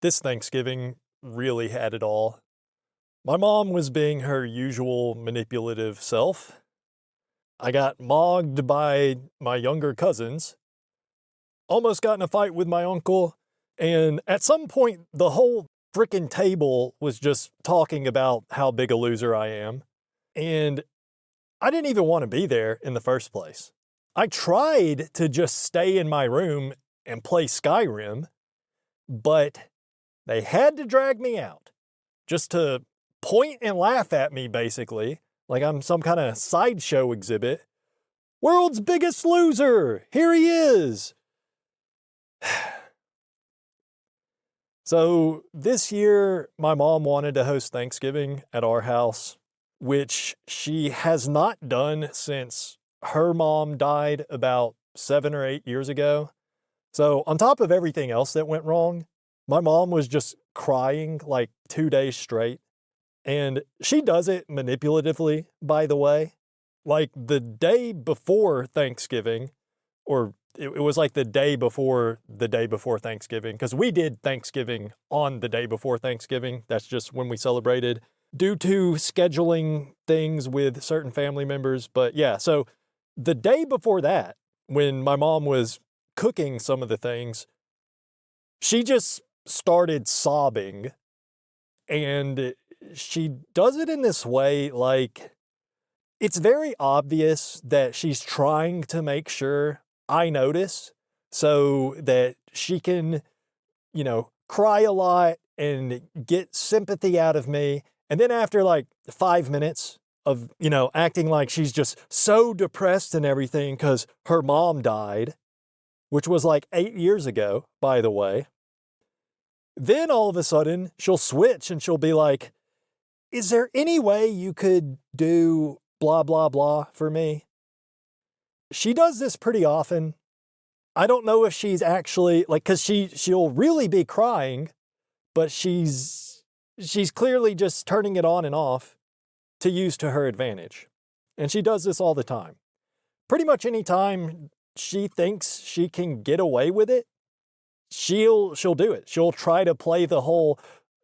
This Thanksgiving really had it all. My mom was being her usual manipulative self. I got mogged by my younger cousins, almost got in a fight with my uncle, and at some point, the whole frickin' table was just talking about how big a loser I am. And I didn't even want to be there in the first place. I tried to just stay in my room and play Skyrim, but they had to drag me out just to point and laugh at me, basically, like I'm some kind of sideshow exhibit. World's biggest loser! Here he is! So this year, my mom wanted to host Thanksgiving at our house, which she has not done since her mom died about 7 or 8 years ago. So on top of everything else that went wrong, my mom was just crying like 2 days straight. And she does it manipulatively, by the way. Like the day before Thanksgiving, or it was like the day before Thanksgiving, because we did Thanksgiving on the day before Thanksgiving. That's just when we celebrated due to scheduling things with certain family members. But yeah, so the day before that, when my mom was cooking some of the things, she just started sobbing. And she does it in this way, like, it's very obvious that she's trying to make sure I notice so that she can, cry a lot and get sympathy out of me. And then after like 5 minutes of, acting like she's just so depressed and everything because her mom died, which was like 8 years ago, by the way. Then all of a sudden she'll switch and she'll be like, is there any way you could do blah, blah, blah for me? She does this pretty often. I don't know if she's actually like, cause she'll really be crying, but she's clearly just turning it on and off to use to her advantage. And she does this all the time. Pretty much any time she thinks she can get away with it, she'll do it. She'll try to play the whole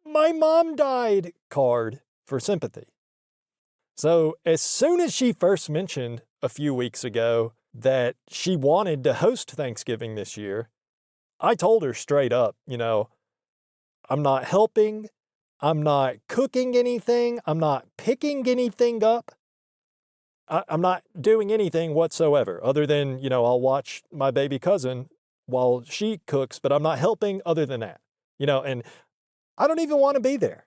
"my mom died" card for sympathy. So as soon as she first mentioned a few weeks ago that she wanted to host Thanksgiving this year, I told her straight up, I'm not helping. I'm not cooking anything. I'm not picking anything up. I'm not doing anything whatsoever other than, I'll watch my baby cousin while she cooks, but I'm not helping other than that, and I don't even want to be there.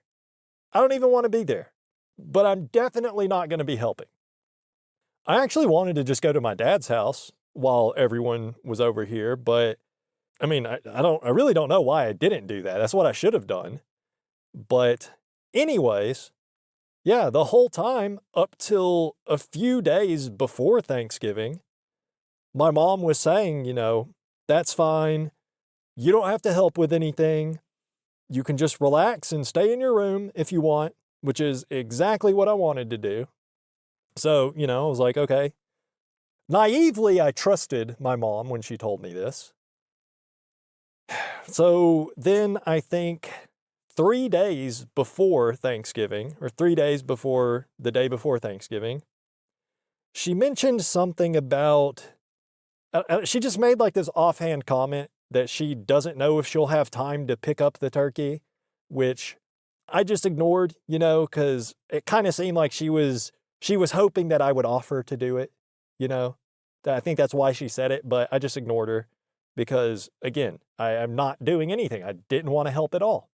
I don't even want to be there, but I'm definitely not going to be helping. I actually wanted to just go to my dad's house while everyone was over here, but I mean, I really don't know why I didn't do that. That's what I should have done. But anyways, yeah, the whole time up till a few days before Thanksgiving, my mom was saying, that's fine. You don't have to help with anything. You can just relax and stay in your room if you want, which is exactly what I wanted to do. So, I was like, okay. Naively, I trusted my mom when she told me this. So then I think 3 days before Thanksgiving, or 3 days before the day before Thanksgiving, she mentioned something about, she just made like this offhand comment that she doesn't know if she'll have time to pick up the turkey, which I just ignored, because it kind of seemed like she was hoping that I would offer to do it, I think that's why she said it, but I just ignored her because, again, I am not doing anything. I didn't want to help at all.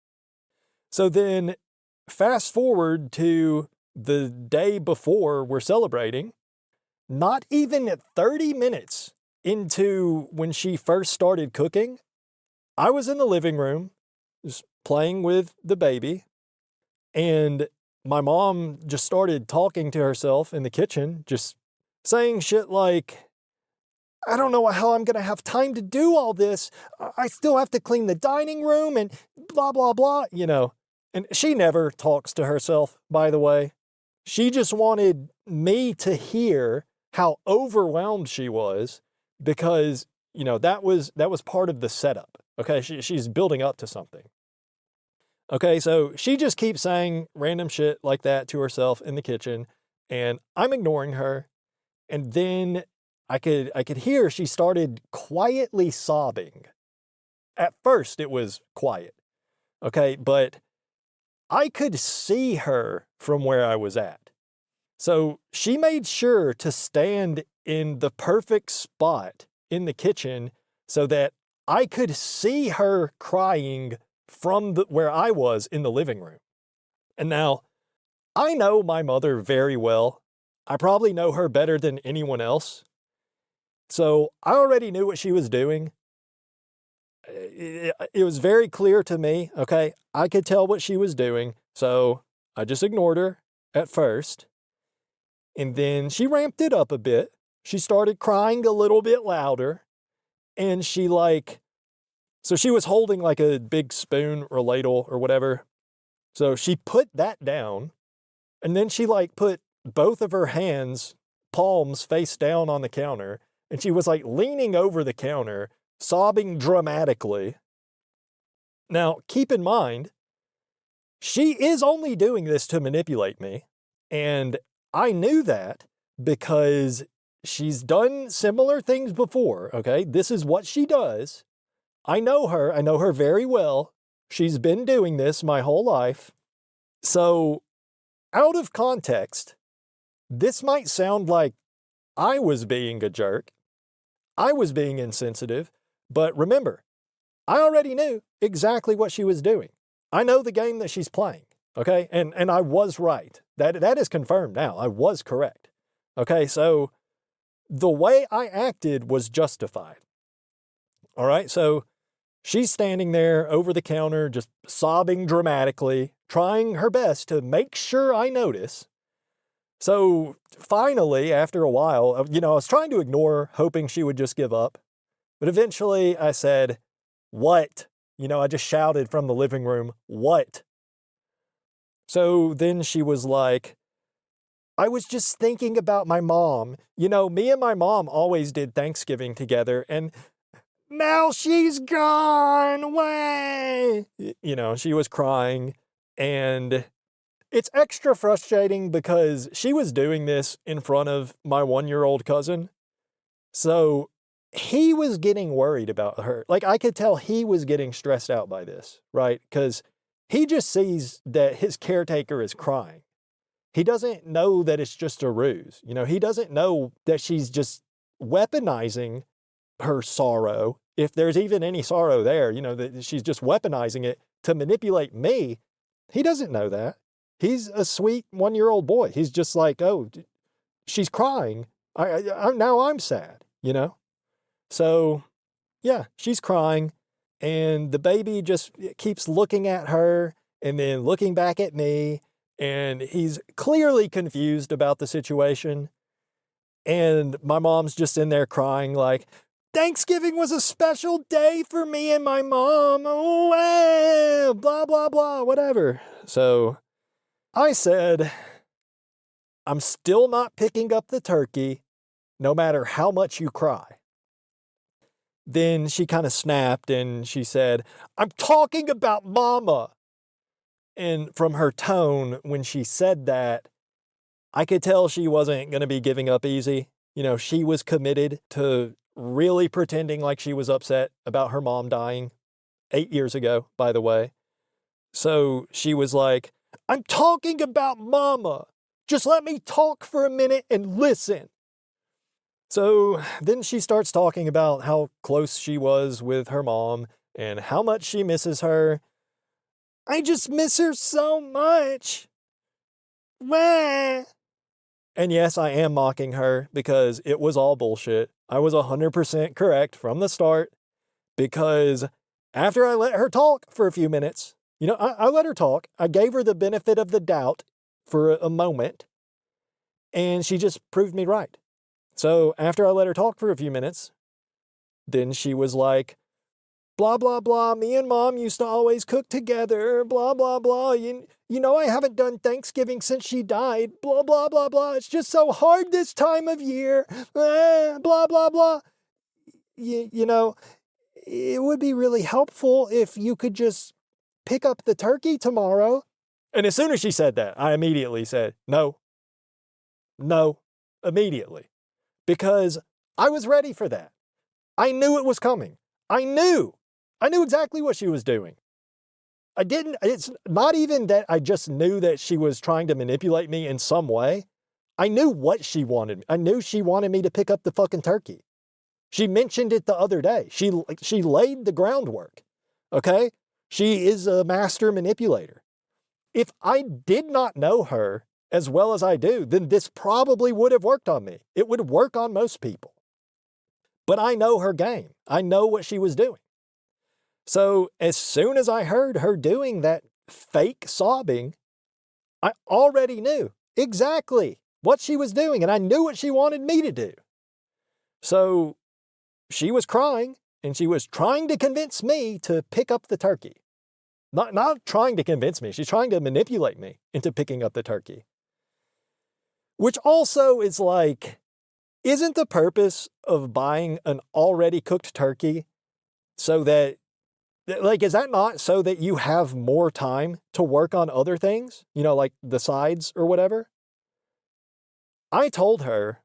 So then fast forward to the day before we're celebrating, not even 30 minutes into when she first started cooking, I was in the living room just playing with the baby, and my mom just started talking to herself in the kitchen, just saying shit like, I don't know how I'm going to have time to do all this. I still have to clean the dining room and blah, blah, blah, And she never talks to herself, by the way. She just wanted me to hear how overwhelmed she was because, that was part of the setup. Okay, she's building up to something. Okay, so she just keeps saying random shit like that to herself in the kitchen, and I'm ignoring her. And then I could hear she started quietly sobbing. At first it was quiet, okay, but I could see her from where I was at. So she made sure to stand in the perfect spot in the kitchen so that I could see her crying from where I was in the living room. And now, I know my mother very well. I probably know her better than anyone else. So I already knew what she was doing. It was very clear to me, okay? I could tell what she was doing. So I just ignored her at first. And then she ramped it up a bit. She started crying a little bit louder. And so she was holding like a big spoon or ladle or whatever. So she put that down. And then she put both of her hands, palms face down on the counter. And she was leaning over the counter, sobbing dramatically. Now, keep in mind, she is only doing this to manipulate me. And I knew that because she's done similar things before, okay? This is what she does. I know her very well. She's been doing this my whole life. So, out of context, this might sound like I was being a jerk. I was being insensitive. But remember, I already knew exactly what she was doing. I know the game that she's playing, okay? And I was right. That is confirmed now. I was correct. Okay, so the way I acted was justified. All right, so she's standing there over the counter, just sobbing dramatically, trying her best to make sure I notice. So finally, after a while, I was trying to ignore her, hoping she would just give up. But eventually I said, "What?" I just shouted from the living room, "What?" So then she was like, "I was just thinking about my mom. Me and my mom always did Thanksgiving together, and now she's gone away." She was crying, and it's extra frustrating because she was doing this in front of my 1-year-old cousin. So he was getting worried about her. I could tell he was getting stressed out by this, right? Because he just sees that his caretaker is crying. He doesn't know that it's just a ruse. He doesn't know that she's just weaponizing her sorrow. If there's even any sorrow there, that she's just weaponizing it to manipulate me. He doesn't know that. He's a sweet 1-year-old boy. He's just like, "Oh, she's crying. Now I'm sad, So, yeah, she's crying, and the baby just keeps looking at her and then looking back at me, and he's clearly confused about the situation. And my mom's just in there crying "Thanksgiving was a special day for me and my mom. Oh, blah, blah, blah, whatever." So I said, "I'm still not picking up the turkey, no matter how much you cry." Then she kind of snapped and she said, "I'm talking about mama." And from her tone, when she said that, I could tell she wasn't going to be giving up easy. She was committed to really pretending like she was upset about her mom dying 8 years ago, by the way. So she was like, "I'm talking about mama. Just let me talk for a minute and listen." So then she starts talking about how close she was with her mom and how much she misses her. "I just miss her so much. Wah." And yes, I am mocking her because it was all bullshit. I was 100% correct from the start because after I let her talk for a few minutes, I let her talk. I gave her the benefit of the doubt for a moment, and she just proved me right. So after I let her talk for a few minutes, then she was like, "Blah, blah, blah. Me and mom used to always cook together. Blah, blah, blah. I haven't done Thanksgiving since she died. Blah, blah, blah, blah. It's just so hard this time of year. Blah, blah, blah. It would be really helpful if you could just pick up the turkey tomorrow? And as soon as she said that, I immediately said, no, immediately. Because I was ready for that. I knew it was coming. I knew exactly what she was doing. It's not even that I just knew that she was trying to manipulate me in some way. I knew what she wanted. I knew she wanted me to pick up the fucking turkey. She mentioned it the other day. She laid the groundwork, okay? She is a master manipulator. If I did not know her as well as I do, then this probably would have worked on me. It would work on most people. But I know her game. I know what she was doing. So as soon as I heard her doing that fake sobbing, I already knew exactly what she was doing, and I knew what she wanted me to do. So she was crying, and she was trying to convince me to pick up the turkey. Not trying to convince me. She's trying to manipulate me into picking up the turkey. Which also is like, isn't the purpose of buying an already cooked turkey so that, like, is that not so that you have more time to work on other things? You know, like the sides or whatever? I told her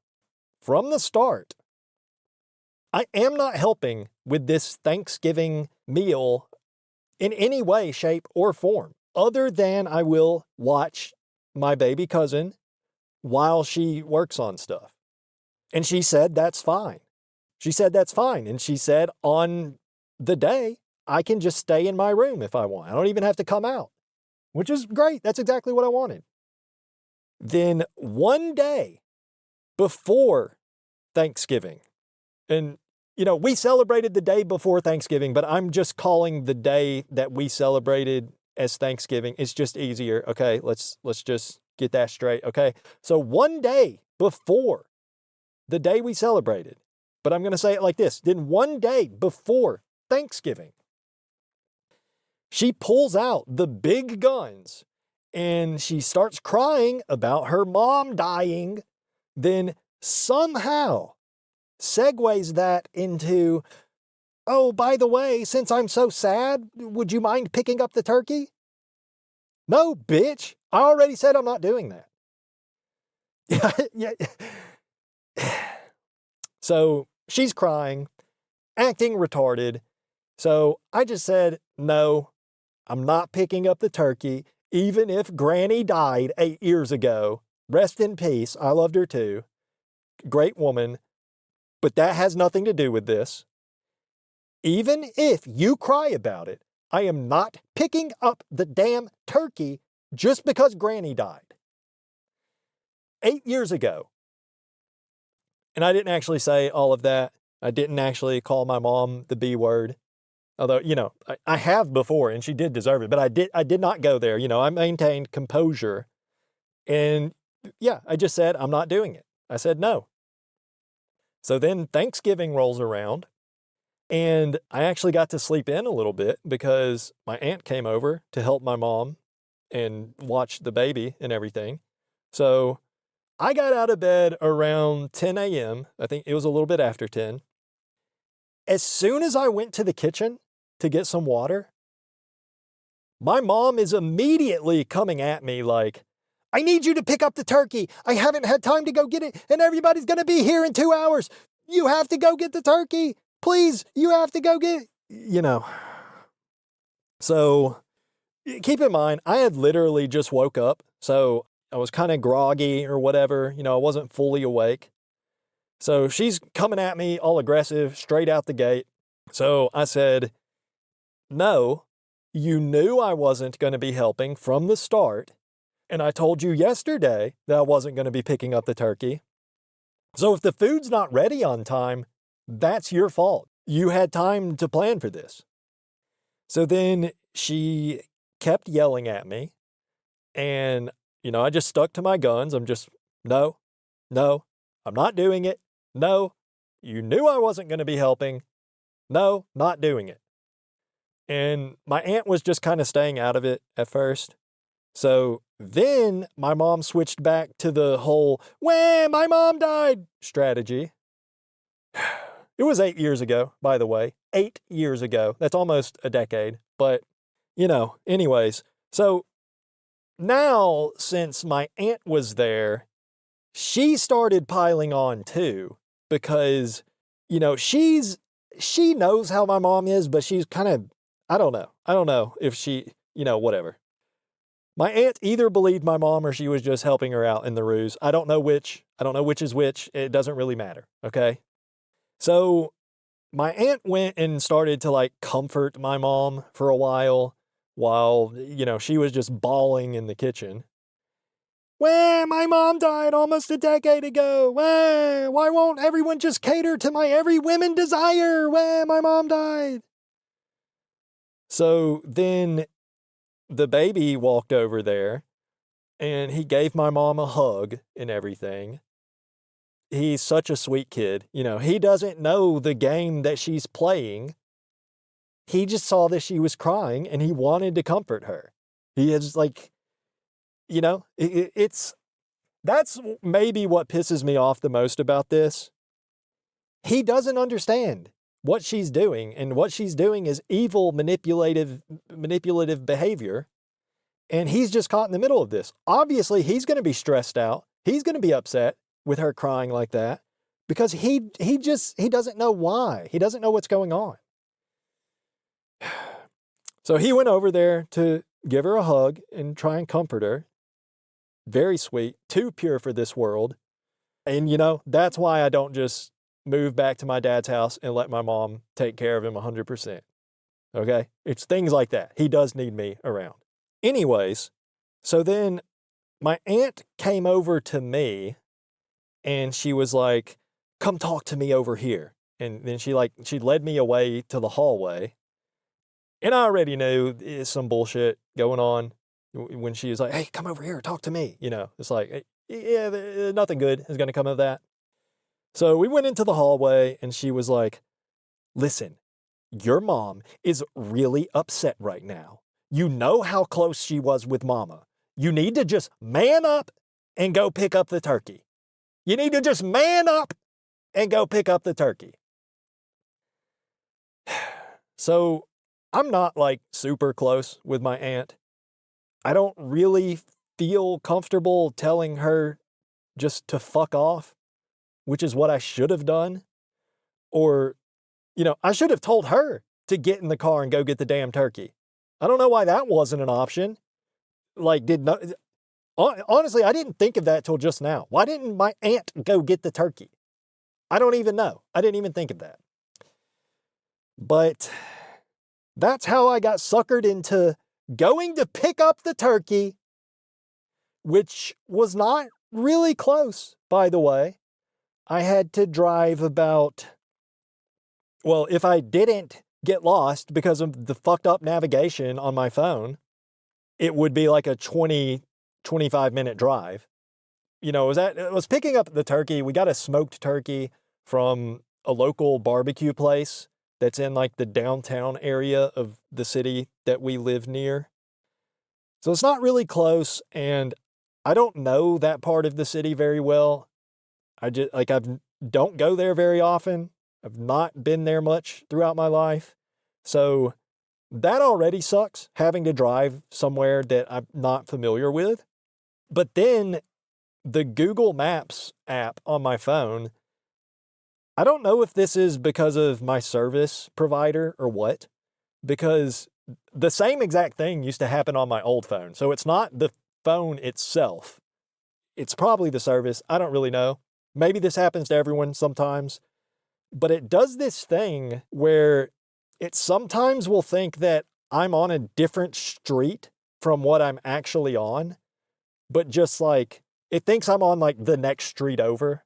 from the start, I am not helping with this Thanksgiving meal in any way, shape, or form, other than I will watch my baby cousin while she works on stuff. And she said, that's fine. She said, that's fine. And she said, on the day, I can just stay in my room if I want. I don't even have to come out, which is great. That's exactly what I wanted. Then one day before Thanksgiving, and you know, we celebrated the day before Thanksgiving, but I'm just calling the day that we celebrated as Thanksgiving. It's just easier. Okay, let's just get that straight. Okay, so one day before the day we celebrated, but I'm going to say it like this. Then one day before Thanksgiving, she pulls out the big guns and she starts crying about her mom dying, then somehow segues that into, oh, by the way, since I'm so sad, would you mind picking up the turkey? No, bitch. I already said I'm not doing that. Yeah. So she's crying, acting retarded. So I just said, no, I'm not picking up the turkey, even if Granny died 8 years ago. Rest in peace. I loved her too. Great woman. But that has nothing to do with this. Even if you cry about it, I am not picking up the damn turkey just because Granny died. 8 years ago. And I didn't actually say all of that. I didn't actually call my mom the B word. Although, you know, I have before and she did deserve it, but I did not go there. You know, I maintained composure. And yeah, I just said, I'm not doing it. I said no. So then Thanksgiving rolls around and I actually got to sleep in a little bit because my aunt came over to help my mom and watch the baby and everything. So I got out of bed around 10 a.m. I think it was a little bit after 10. As soon as I went to the kitchen to get some water, my mom is immediately coming at me like, I need you to pick up the turkey. I haven't had time to go get it, and everybody's going to be here in 2 hours. You have to go get the turkey. Please, you have to go get it. You know. So keep in mind, I had literally just woke up, so I was kind of groggy or whatever. You know, I wasn't fully awake. So she's coming at me all aggressive, straight out the gate. So I said, no, you knew I wasn't going to be helping from the start. And I told you yesterday that I wasn't going to be picking up the turkey. So if the food's not ready on time, that's your fault. You had time to plan for this. So then she kept yelling at me. And, you know, I just stuck to my guns. I'm just, no, I'm not doing it. No, you knew I wasn't going to be helping. No, not doing it. And my aunt was just kind of staying out of it at first. So then my mom switched back to the whole, "Wham, my mom died" strategy. It was 8 years ago, by the way. 8 years ago. That's almost a decade. But anyways. So now, since my aunt was there, she started piling on too, because, she knows how my mom is, but she's kind of, I don't know. I don't know if she, whatever. My aunt either believed my mom or she was just helping her out in the ruse. I don't know which. I don't know which is which. It doesn't really matter. Okay. So my aunt went and started to like comfort my mom for a while she was just bawling in the kitchen. Well, my mom died almost a decade ago. Well, why won't everyone just cater to my every women desire? Well, my mom died. So then the baby walked over there and he gave my mom a hug and everything. He's such a sweet kid. He doesn't know the game that she's playing. He just saw that she was crying and he wanted to comfort her. He is like, that's maybe what pisses me off the most about this. He doesn't understand what she's doing, and what she's doing is evil, manipulative behavior. And he's just caught in the middle of this. Obviously, he's going to be stressed out. He's going to be upset with her crying like that because he doesn't know why. He doesn't know what's going on. So he went over there to give her a hug and try and comfort her. Very sweet, too pure for this world. And that's why I don't just move back to my dad's house and let my mom take care of him 100%. Okay? It's things like that. He does need me around. Anyways, so then my aunt came over to me and she was like, come talk to me over here. And then she led me away to the hallway. And I already knew there's some bullshit going on when she was like, hey, come over here, talk to me. It's like, yeah, nothing good is going to come of that. So we went into the hallway and she was like, listen, your mom is really upset right now. You know how close she was with mama. You need to just man up and go pick up the turkey. You need to just man up and go pick up the turkey. So I'm not like super close with my aunt. I don't really feel comfortable telling her just to fuck off, which is what I should have done. Or, I should have told her to get in the car and go get the damn turkey. I don't know why that wasn't an option. Honestly, I didn't think of that till just now. Why didn't my aunt go get the turkey? I don't even know. I didn't even think of that. But that's how I got suckered into going to pick up the turkey, which was not really close, by the way. I had to drive if I didn't get lost because of the fucked up navigation on my phone, it would be like a 25-minute drive. I was picking up the turkey. We got a smoked turkey from a local barbecue place that's in like the downtown area of the city that we live near. So it's not really close, and I don't know that part of the city very well. I don't go there very often. I've not been there much throughout my life. So that already sucks, having to drive somewhere that I'm not familiar with. But then the Google Maps app on my phone, I don't know if this is because of my service provider or what, because the same exact thing used to happen on my old phone. So it's not the phone itself. It's probably the service. I don't really know. Maybe this happens to everyone sometimes. But it does this thing where it sometimes will think that I'm on a different street from what I'm actually on. But just like, it thinks I'm on like the next street over.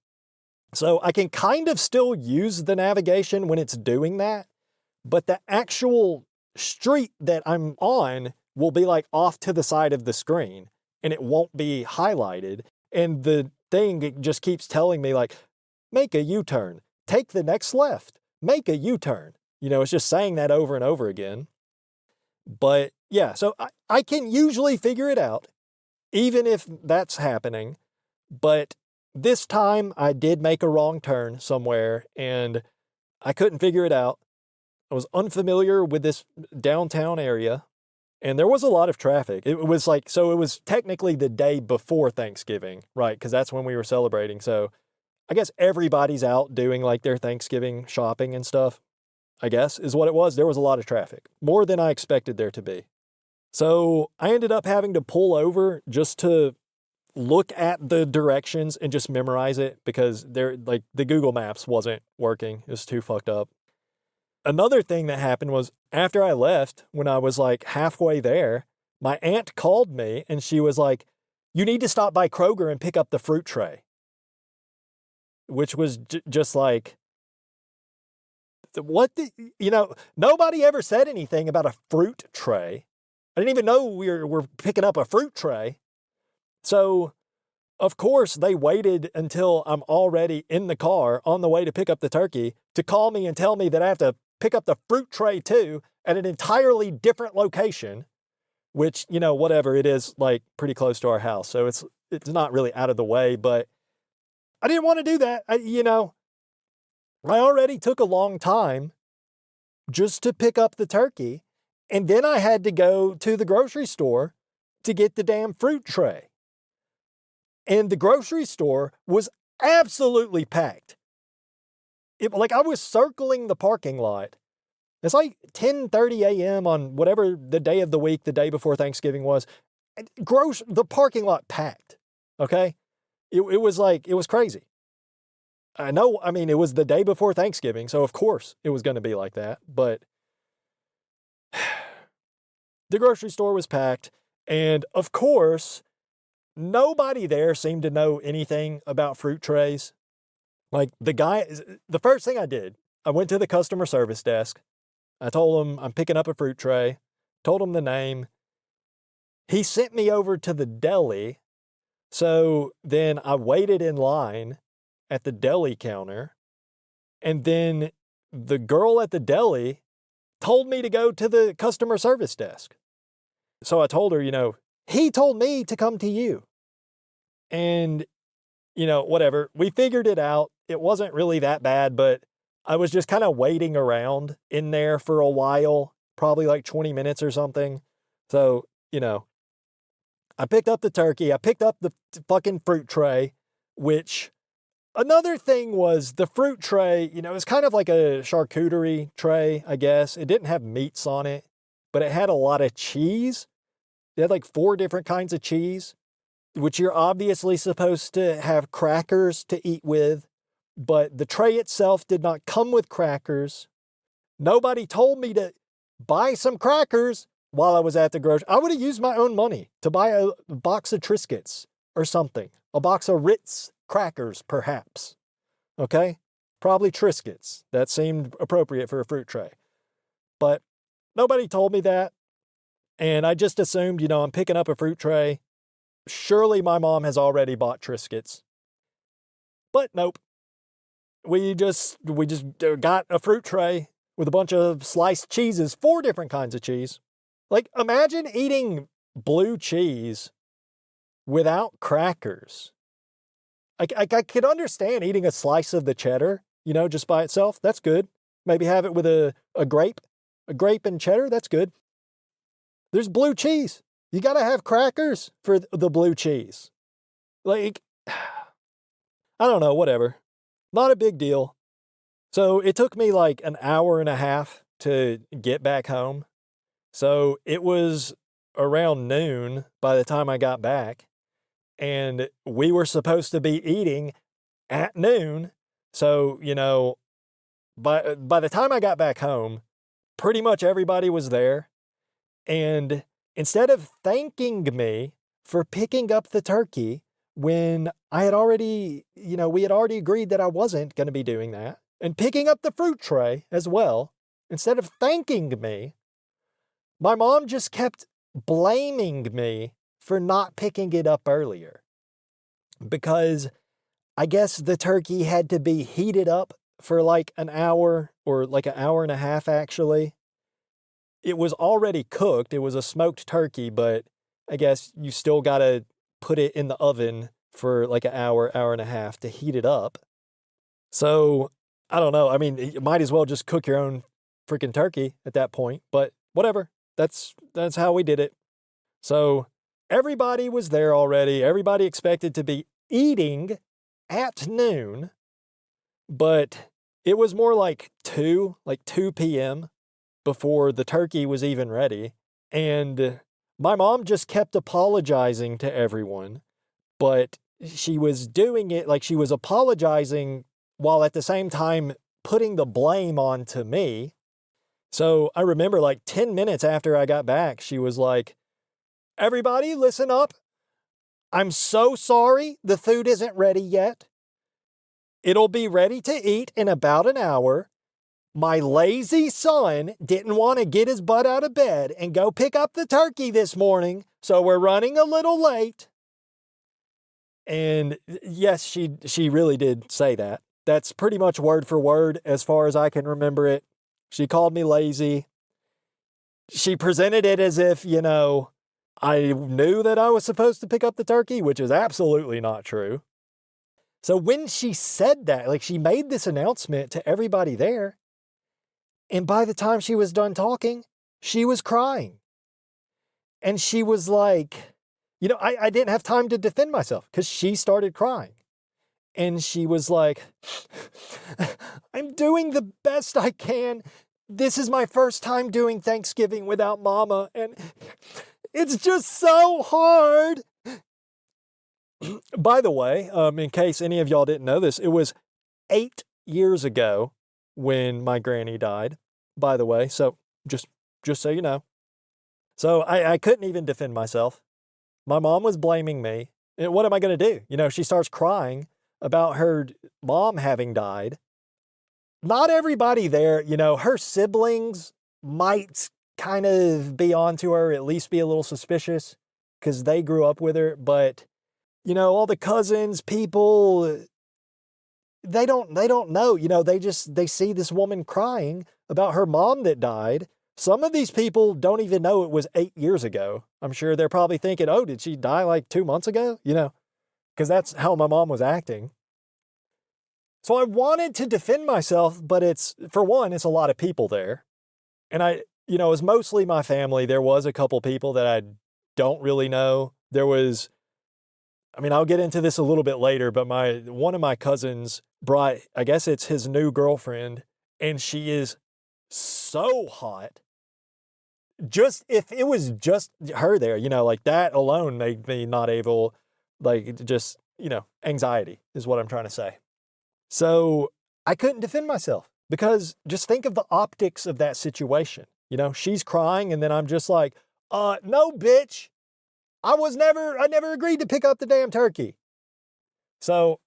So I can kind of still use the navigation when it's doing that. But the actual street that I'm on will be like off to the side of the screen and it won't be highlighted. And the thing just keeps telling me like, make a U-turn, take the next left, make a U-turn. It's just saying that over and over again. But yeah, so I can usually figure it out, even if that's happening. But this time I did make a wrong turn somewhere and I couldn't figure it out. I was unfamiliar with this downtown area. And there was a lot of traffic. It was like, so it was technically the day before Thanksgiving, right? Because that's when we were celebrating. So I guess everybody's out doing like their Thanksgiving shopping and stuff, I guess is what it was. There was a lot of traffic, more than I expected there to be. So I ended up having to pull over just to look at the directions and just memorize it because like the Google Maps wasn't working. It was too fucked up. Another thing that happened was after I left, when I was like halfway there, my aunt called me and she was like, "You need to stop by Kroger and pick up the fruit tray." Which was just like, what nobody ever said anything about a fruit tray. I didn't even know we were picking up a fruit tray. So, of course, they waited until I'm already in the car on the way to pick up the turkey to call me and tell me that I have to pick up the fruit tray too at an entirely different location, which, whatever, it is like pretty close to our house. So it's not really out of the way, but I didn't want to do that. I already took a long time just to pick up the turkey, and then I had to go to the grocery store to get the damn fruit tray. And the grocery store was absolutely packed. Like I was circling the parking lot. It's like 10:30 a.m. on whatever the day of the week, the day before Thanksgiving was. The parking lot packed. Okay? It was crazy. I know, it was the day before Thanksgiving, so of course it was going to be like that. But the grocery store was packed. And of course, nobody there seemed to know anything about fruit trays. Like the first thing I did, I went to the customer service desk. I told him I'm picking up a fruit tray, told him the name. He sent me over to the deli. So then I waited in line at the deli counter. And then the girl at the deli told me to go to the customer service desk. So I told her, he told me to come to you. And, whatever. We figured it out. It wasn't really that bad, but I was just kind of waiting around in there for a while, probably like 20 minutes or something. So, I picked up the turkey. I picked up the fucking fruit tray, which another thing was the fruit tray, it was kind of like a charcuterie tray, I guess. It didn't have meats on it, but it had a lot of cheese. It had like 4 different kinds of cheese, which you're obviously supposed to have crackers to eat with, but the tray itself did not come with crackers. Nobody told me to buy some crackers while I was at the grocery. I would have used my own money to buy a box of Triscuits or something, a box of Ritz crackers, perhaps. Okay? Probably Triscuits. That seemed appropriate for a fruit tray. But nobody told me that. And I just assumed, I'm picking up a fruit tray. Surely my mom has already bought Triscuits. But nope. We just got a fruit tray with a bunch of sliced cheeses, 4 different kinds of cheese. Like, imagine eating blue cheese without crackers. I could understand eating a slice of the cheddar, just by itself. That's good. Maybe have it with a grape. A grape and cheddar, that's good. There's blue cheese. You got to have crackers for the blue cheese. Like, I don't know, whatever. Not a big deal. So it took me like an hour and a half to get back home. So it was around noon by the time I got back. And we were supposed to be eating at noon. So, by the time I got back home, pretty much everybody was there. And instead of thanking me for picking up the turkey when I had already, we had already agreed that I wasn't going to be doing that, and picking up the fruit tray as well, instead of thanking me, my mom just kept blaming me for not picking it up earlier. Because I guess the turkey had to be heated up for like an hour or like an hour and a half, actually. It was already cooked. It was a smoked turkey, but I guess you still got to put it in the oven for like an hour, hour and a half to heat it up. So, I don't know. You might as well just cook your own freaking turkey at that point, but whatever. that's how we did it. So everybody was there already. Everybody expected to be eating at noon, but it was more like 2 p.m. before the turkey was even ready. And my mom just kept apologizing to everyone, but she was doing it like she was apologizing while at the same time putting the blame onto me. So I remember like 10 minutes after I got back, she was like, "Everybody, listen up. I'm so sorry the food isn't ready yet. It'll be ready to eat in about an hour. My lazy son didn't want to get his butt out of bed and go pick up the turkey this morning, so we're running a little late." And yes, she really did say that. That's pretty much word for word as far as I can remember it. She called me lazy. She presented it as if, I knew that I was supposed to pick up the turkey, which is absolutely not true. So when she said that, like she made this announcement to everybody there, and by the time she was done talking, she was crying. And she was like, I didn't have time to defend myself because she started crying. And she was like, "I'm doing the best I can. This is my first time doing Thanksgiving without Mama, and it's just so hard." By the way, in case any of y'all didn't know this, it was 8 years ago when my granny died, by the way. So just so you know. So I couldn't even defend myself. My mom was blaming me. And what am I going to do? She starts crying about her mom having died. Not everybody there, her siblings might kind of be onto her, at least be a little suspicious because they grew up with her. But, all the cousins, people, they don't know, they see this woman crying about her mom that died. Some of these people don't even know it was 8 years ago. I'm sure they're probably thinking, "Oh, did she die like 2 months ago?" Because that's how my mom was acting. So I wanted to defend myself, but it's a lot of people there. And it was mostly my family. There was a couple people that I don't really know. I'll get into this a little bit later, but one of my cousins brought, I guess it's his new girlfriend, and she is so hot. Just if it was just her there, like that alone made me not able, anxiety is what I'm trying to say. So I couldn't defend myself because just think of the optics of that situation. She's crying and then I'm just like, "No, bitch. I never agreed to pick up the damn turkey." So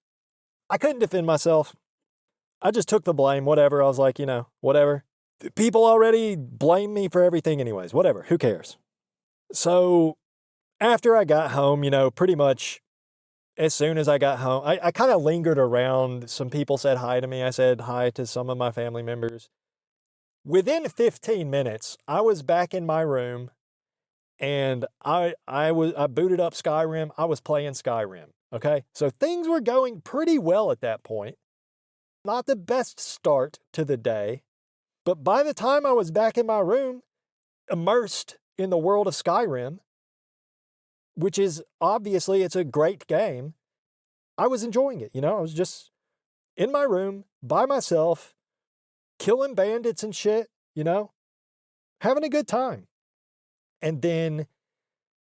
I couldn't defend myself. I just took the blame, whatever. I was like, whatever. People already blame me for everything anyways, whatever, who cares? So after I got home, pretty much as soon as I got home, I kind of lingered around. Some people said hi to me. I said hi to some of my family members. Within 15 minutes, I was back in my room and I booted up Skyrim. I was playing Skyrim. Okay. So things were going pretty well at that point. Not the best start to the day, but by the time I was back in my room, immersed in the world of Skyrim, which is obviously it's a great game, I was enjoying it. I was just in my room by myself, killing bandits and shit, having a good time. And then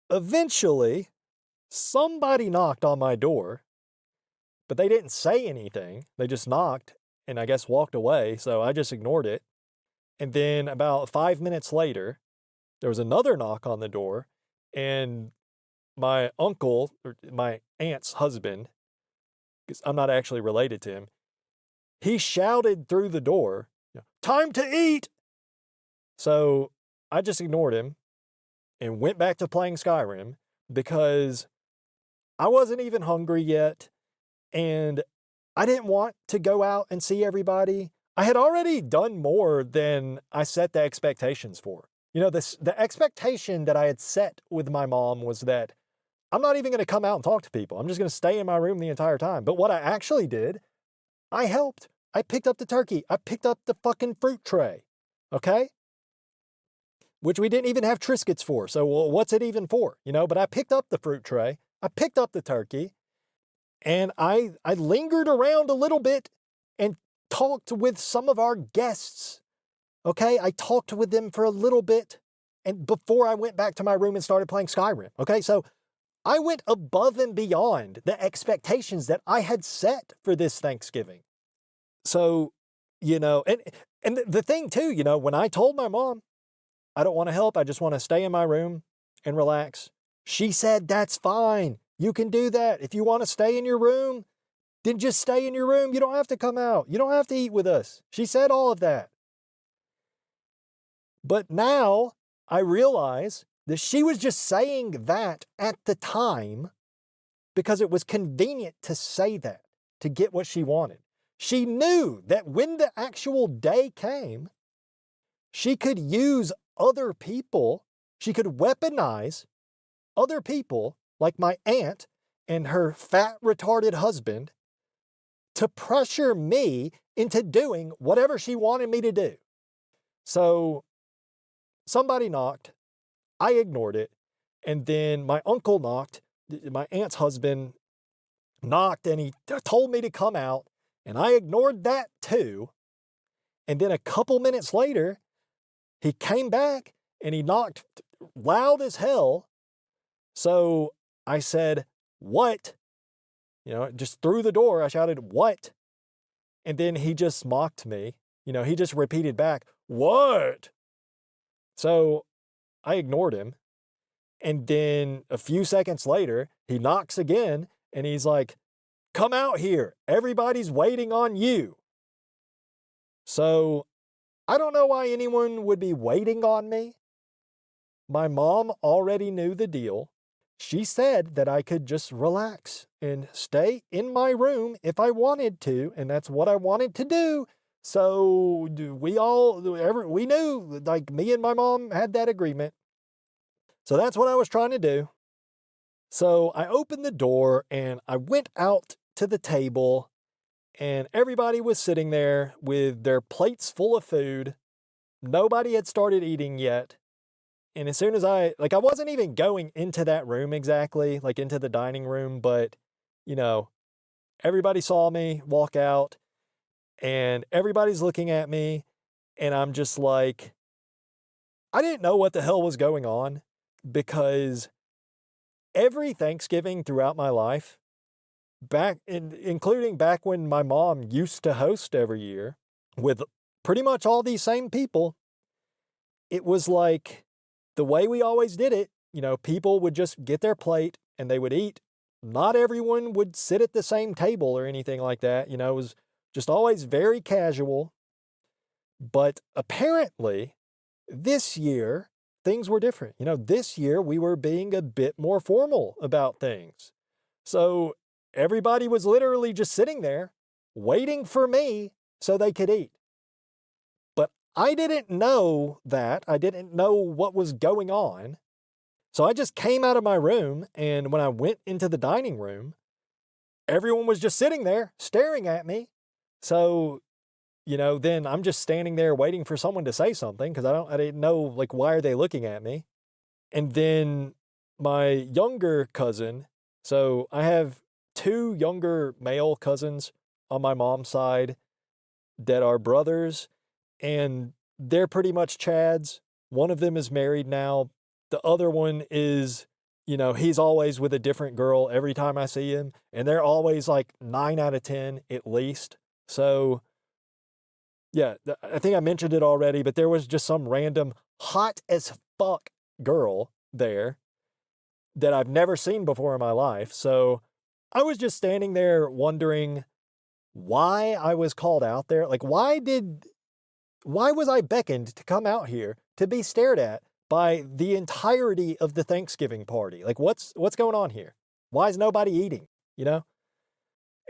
eventually somebody knocked on my door, but they didn't say anything. They just knocked and I guess walked away. So I just ignored it. And then about 5 minutes later, there was another knock on the door, and my uncle, or my aunt's husband, because I'm not actually related to him, he shouted through the door, "Time to eat!" So I just ignored him and went back to playing Skyrim because I wasn't even hungry yet, and I didn't want to go out and see everybody. I had already done more than I set the expectations for. The expectation that I had set with my mom was that I'm not even going to come out and talk to people. I'm just going to stay in my room the entire time. But what I actually did, I helped. I picked up the turkey. I picked up the fucking fruit tray. Okay? which we didn't even have Triscuits for. So what's it even for? But I picked up the fruit tray. I picked up the turkey, and I lingered around a little bit and talked with some of our guests. Okay, I talked with them for a little bit, and before I went back to my room and started playing Skyrim. Okay, so I went above and beyond the expectations that I had set for this Thanksgiving. So, and the thing too, when I told my mom, I don't want to help, I just want to stay in my room and relax, she said, that's fine. You can do that. If you want to stay in your room, then just stay in your room. You don't have to come out. You don't have to eat with us. She said all of that. But now I realize that she was just saying that at the time because it was convenient to say that, to get what she wanted. She knew that when the actual day came, she could use other people, she could weaponize other people like my aunt and her fat, retarded husband to pressure me into doing whatever she wanted me to do. So somebody knocked, I ignored it, and then my uncle knocked, my aunt's husband knocked, and he told me to come out, and I ignored that too. And then a couple minutes later, he came back and he knocked loud as hell. So I said, what? Just through the door, I shouted, what? And then he just mocked me. He just repeated back, what? So I ignored him. And then a few seconds later, he knocks again and he's like, come out here. Everybody's waiting on you. So I don't know why anyone would be waiting on me. My mom already knew the deal. She said that I could just relax and stay in my room if I wanted to, and that's what I wanted to do. So we knew, like me and my mom had that agreement. So that's what I was trying to do. So I opened the door and I went out to the table, and everybody was sitting there with their plates full of food. Nobody had started eating yet. And as soon as I wasn't even going into that room exactly, like into the dining room, but, everybody saw me walk out and everybody's looking at me, and I'm just like, I didn't know what the hell was going on, because every Thanksgiving throughout my life, including back when my mom used to host every year with pretty much all these same people, it was like the way we always did it. People would just get their plate and they would eat. Not everyone would sit at the same table or anything like that. It was just always very casual. But apparently this year, things were different. This year we were being a bit more formal about things. So everybody was literally just sitting there waiting for me so they could eat. But I didn't know that. I didn't know what was going on. So I just came out of my room, and when I went into the dining room, everyone was just sitting there staring at me. So, then I'm just standing there waiting for someone to say something, because I didn't know, why are they looking at me? And then my younger cousin, so I have 2 younger male cousins on my mom's side that are brothers, and they're pretty much Chads. One of them is married now. The other one is, he's always with a different girl every time I see him, and they're always 9 out of 10 at least. So yeah, I think I mentioned it already, but there was just some random hot as fuck girl there that I've never seen before in my life. So I was just standing there wondering why I was called out there. Why was I beckoned to come out here to be stared at by the entirety of the Thanksgiving party? What's going on here? Why is nobody eating, And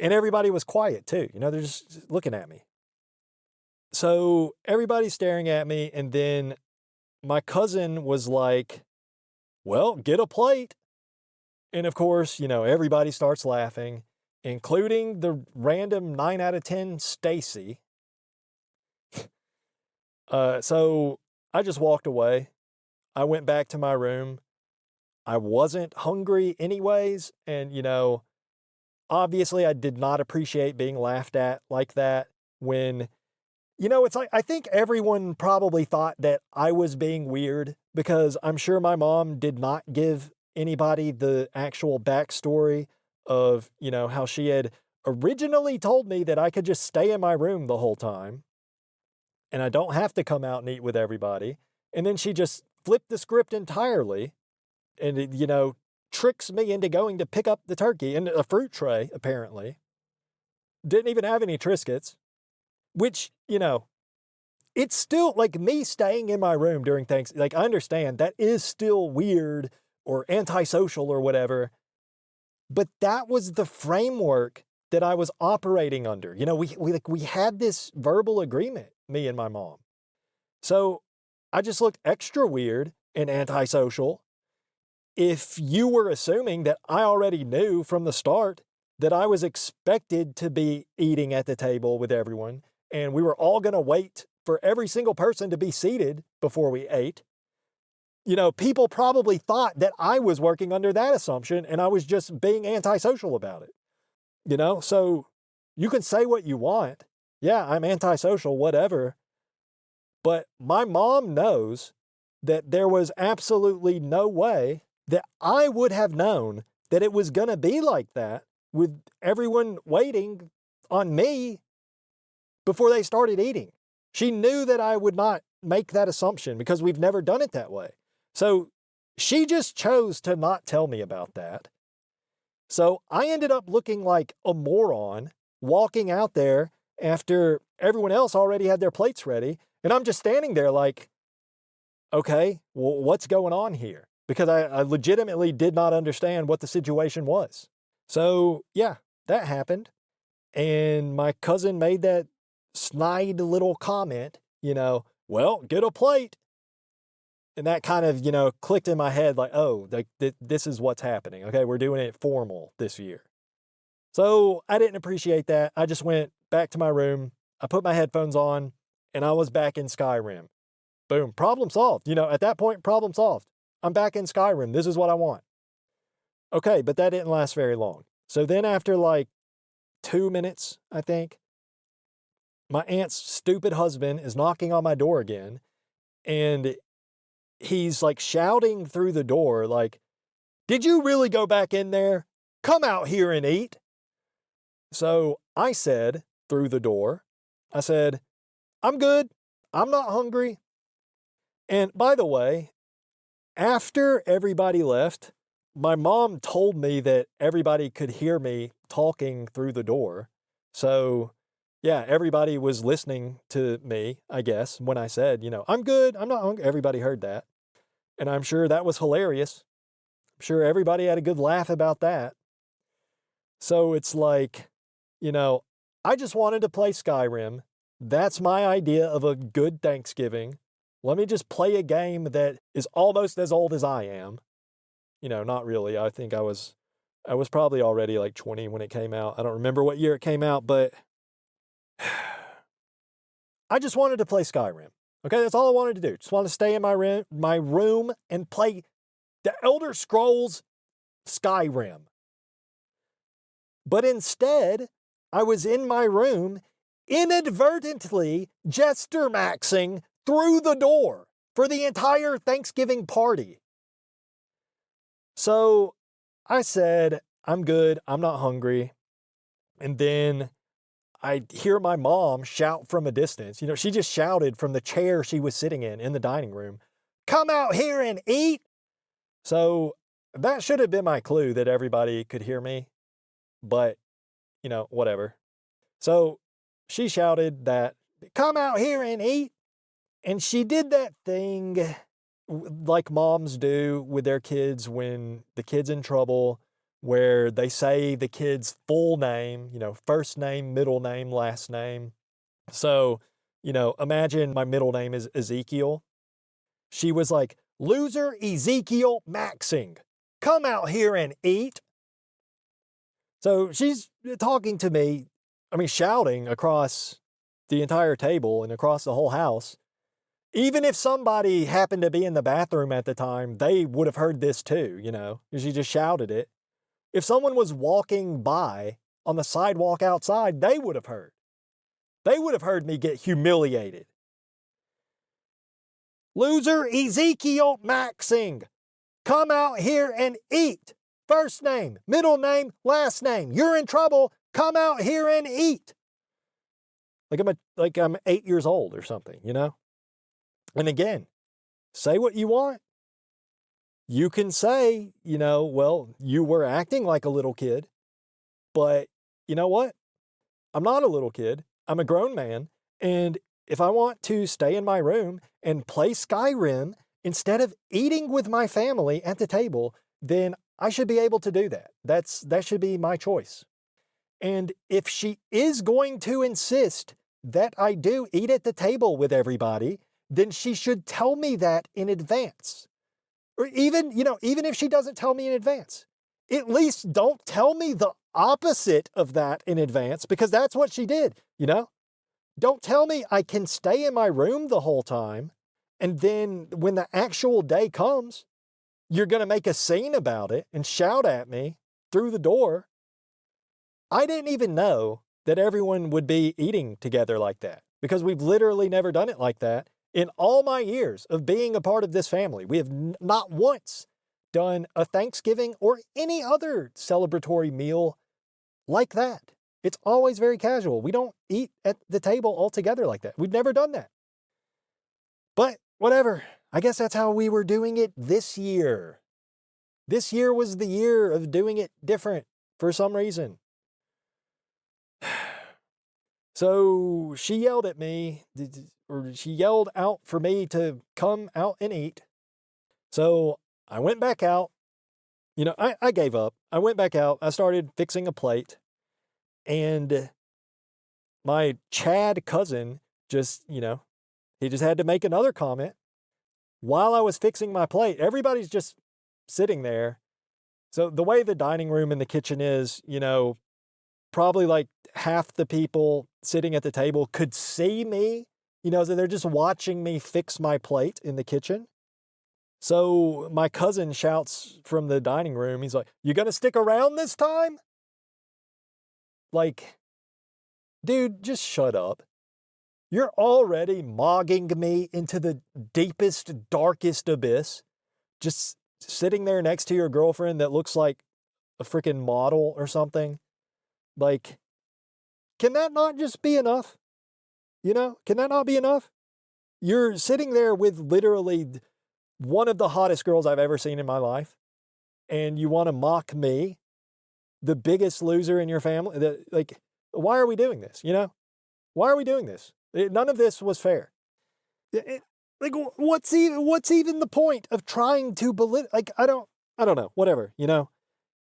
everybody was quiet too. They're just looking at me. So everybody's staring at me, and then my cousin was like, well, get a plate. And of course, everybody starts laughing, including the random 9 out of 10 Stacy. So I just walked away, I went back to my room. I wasn't hungry anyways. And, obviously I did not appreciate being laughed at like that when, it's like, I think everyone probably thought that I was being weird because I'm sure my mom did not give anybody the actual backstory of, how she had originally told me that I could just stay in my room the whole time and I don't have to come out and eat with everybody. And then she just flipped the script entirely and, tricks me into going to pick up the turkey and a fruit tray, apparently. Didn't even have any Triscuits, which, it's still like me staying in my room during Thanksgiving. Like, I understand that is still weird or antisocial or whatever, but that was the framework that I was operating under. We had this verbal agreement, me and my mom. So I just looked extra weird and antisocial if you were assuming that I already knew from the start that I was expected to be eating at the table with everyone, and we were all going to wait for every single person to be seated before we ate. People probably thought that I was working under that assumption and I was just being antisocial about it. So you can say what you want. Yeah, I'm antisocial, whatever. But my mom knows that there was absolutely no way that I would have known that it was going to be like that with everyone waiting on me before they started eating. She knew that I would not make that assumption because we've never done it that way. So she just chose to not tell me about that. So I ended up looking like a moron walking out there after everyone else already had their plates ready. And I'm just standing there like, okay, well, what's going on here? Because I legitimately did not understand what the situation was. So yeah, that happened. And my cousin made that snide little comment, well, get a plate. And that kind of, clicked in my head like, oh, this is what's happening. Okay, we're doing it formal this year. So I didn't appreciate that. I just went back to my room. I put my headphones on and I was back in Skyrim. Boom, problem solved. At that point, problem solved. I'm back in Skyrim. This is what I want. Okay, but that didn't last very long. So then after like 2 minutes, I think, my aunt's stupid husband is knocking on my door again. And he's like shouting through the door like, did you really go back in there? Come out here and eat. So I said through the door, I said, I'm good. I'm not hungry. And by the way, after everybody left, my mom told me that everybody could hear me talking through the door. So yeah, everybody was listening to me, I guess, when I said, I'm good, I'm not hungry. Everybody heard that. And I'm sure that was hilarious. I'm sure everybody had a good laugh about that. So it's like, I just wanted to play Skyrim. That's my idea of a good Thanksgiving. Let me just play a game that is almost as old as I am. Not really. I think I was probably already like 20 when it came out. I don't remember what year it came out, but I just wanted to play Skyrim. Okay, that's all I wanted to do. Just wanted to stay in my room and play the Elder Scrolls Skyrim. But instead, I was in my room inadvertently jester maxing through the door for the entire Thanksgiving party. So I said, I'm good, I'm not hungry. And then I hear my mom shout from a distance. She just shouted from the chair she was sitting in the dining room, come out here and eat. So that should have been my clue that everybody could hear me. But, whatever. So she shouted that, come out here and eat. And she did that thing like moms do with their kids when the kid's in trouble, where they say the kid's full name, first name, middle name, last name. So, imagine my middle name is Ezekiel. She was like, loser Ezekiel Maxing, come out here and eat. So she's talking to me, shouting across the entire table and across the whole house. Even if somebody happened to be in the bathroom at the time, they would have heard this too, because she just shouted it. If someone was walking by on the sidewalk outside, they would have heard. They would have heard me get humiliated. Loser Ezekiel Maxing, come out here and eat. First name, middle name, last name. You're in trouble. Come out here and eat. Like I'm 8 years old or something, And again, say what you want. You can say, well, you were acting like a little kid, but you know what? I'm not a little kid. I'm a grown man. And if I want to stay in my room and play Skyrim instead of eating with my family at the table, then I should be able to do that. That should be my choice. And if she is going to insist that I do eat at the table with everybody, then she should tell me that in advance. Or even if she doesn't tell me in advance, at least don't tell me the opposite of that in advance, because that's what she did, Don't tell me I can stay in my room the whole time, and then when the actual day comes, you're going to make a scene about it and shout at me through the door. I didn't even know that everyone would be eating together like that, because we've literally never done it like that. In all my years of being a part of this family, we have not once done a Thanksgiving or any other celebratory meal like that. It's always very casual. We don't eat at the table all together like that. We've never done that. But whatever. I guess that's how we were doing it this year. This year was the year of doing it different for some reason. So she yelled at me, or she yelled out for me to come out and eat. So I went back out. I gave up. I went back out. I started fixing a plate. And my Chad cousin just, he just had to make another comment. While I was fixing my plate, everybody's just sitting there. So the way the dining room and the kitchen is, probably like half the people sitting at the table could see me, so they're just watching me fix my plate in the kitchen. So my cousin shouts from the dining room, he's like, "You gonna stick around this time?" Like, dude, just shut up. You're already mogging me into the deepest, darkest abyss, just sitting there next to your girlfriend that looks like a freaking model or something. Like, can that not just be enough? Can that not be enough? You're sitting there with literally one of the hottest girls I've ever seen in my life, and you want to mock me, the biggest loser in your family? Why are we doing this? Why are we doing this? None of this was fair. What's even the point of trying to belittle? I don't know. Whatever.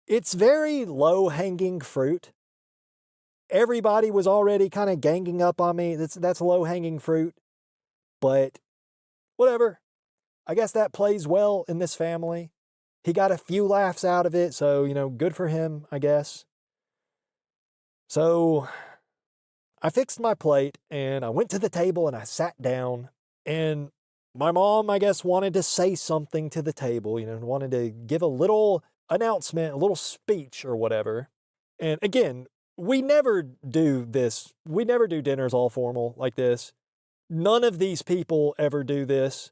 It's very low-hanging fruit. Everybody was already kind of ganging up on me. That's low-hanging fruit. But whatever. I guess that plays well in this family. He got a few laughs out of it, so, good for him, I guess. So I fixed my plate and I went to the table and I sat down, and my mom, I guess, wanted to say something to the table, wanted to give a little announcement, a little speech or whatever. And again, we never do this. We never do dinners all formal like this. None of these people ever do this.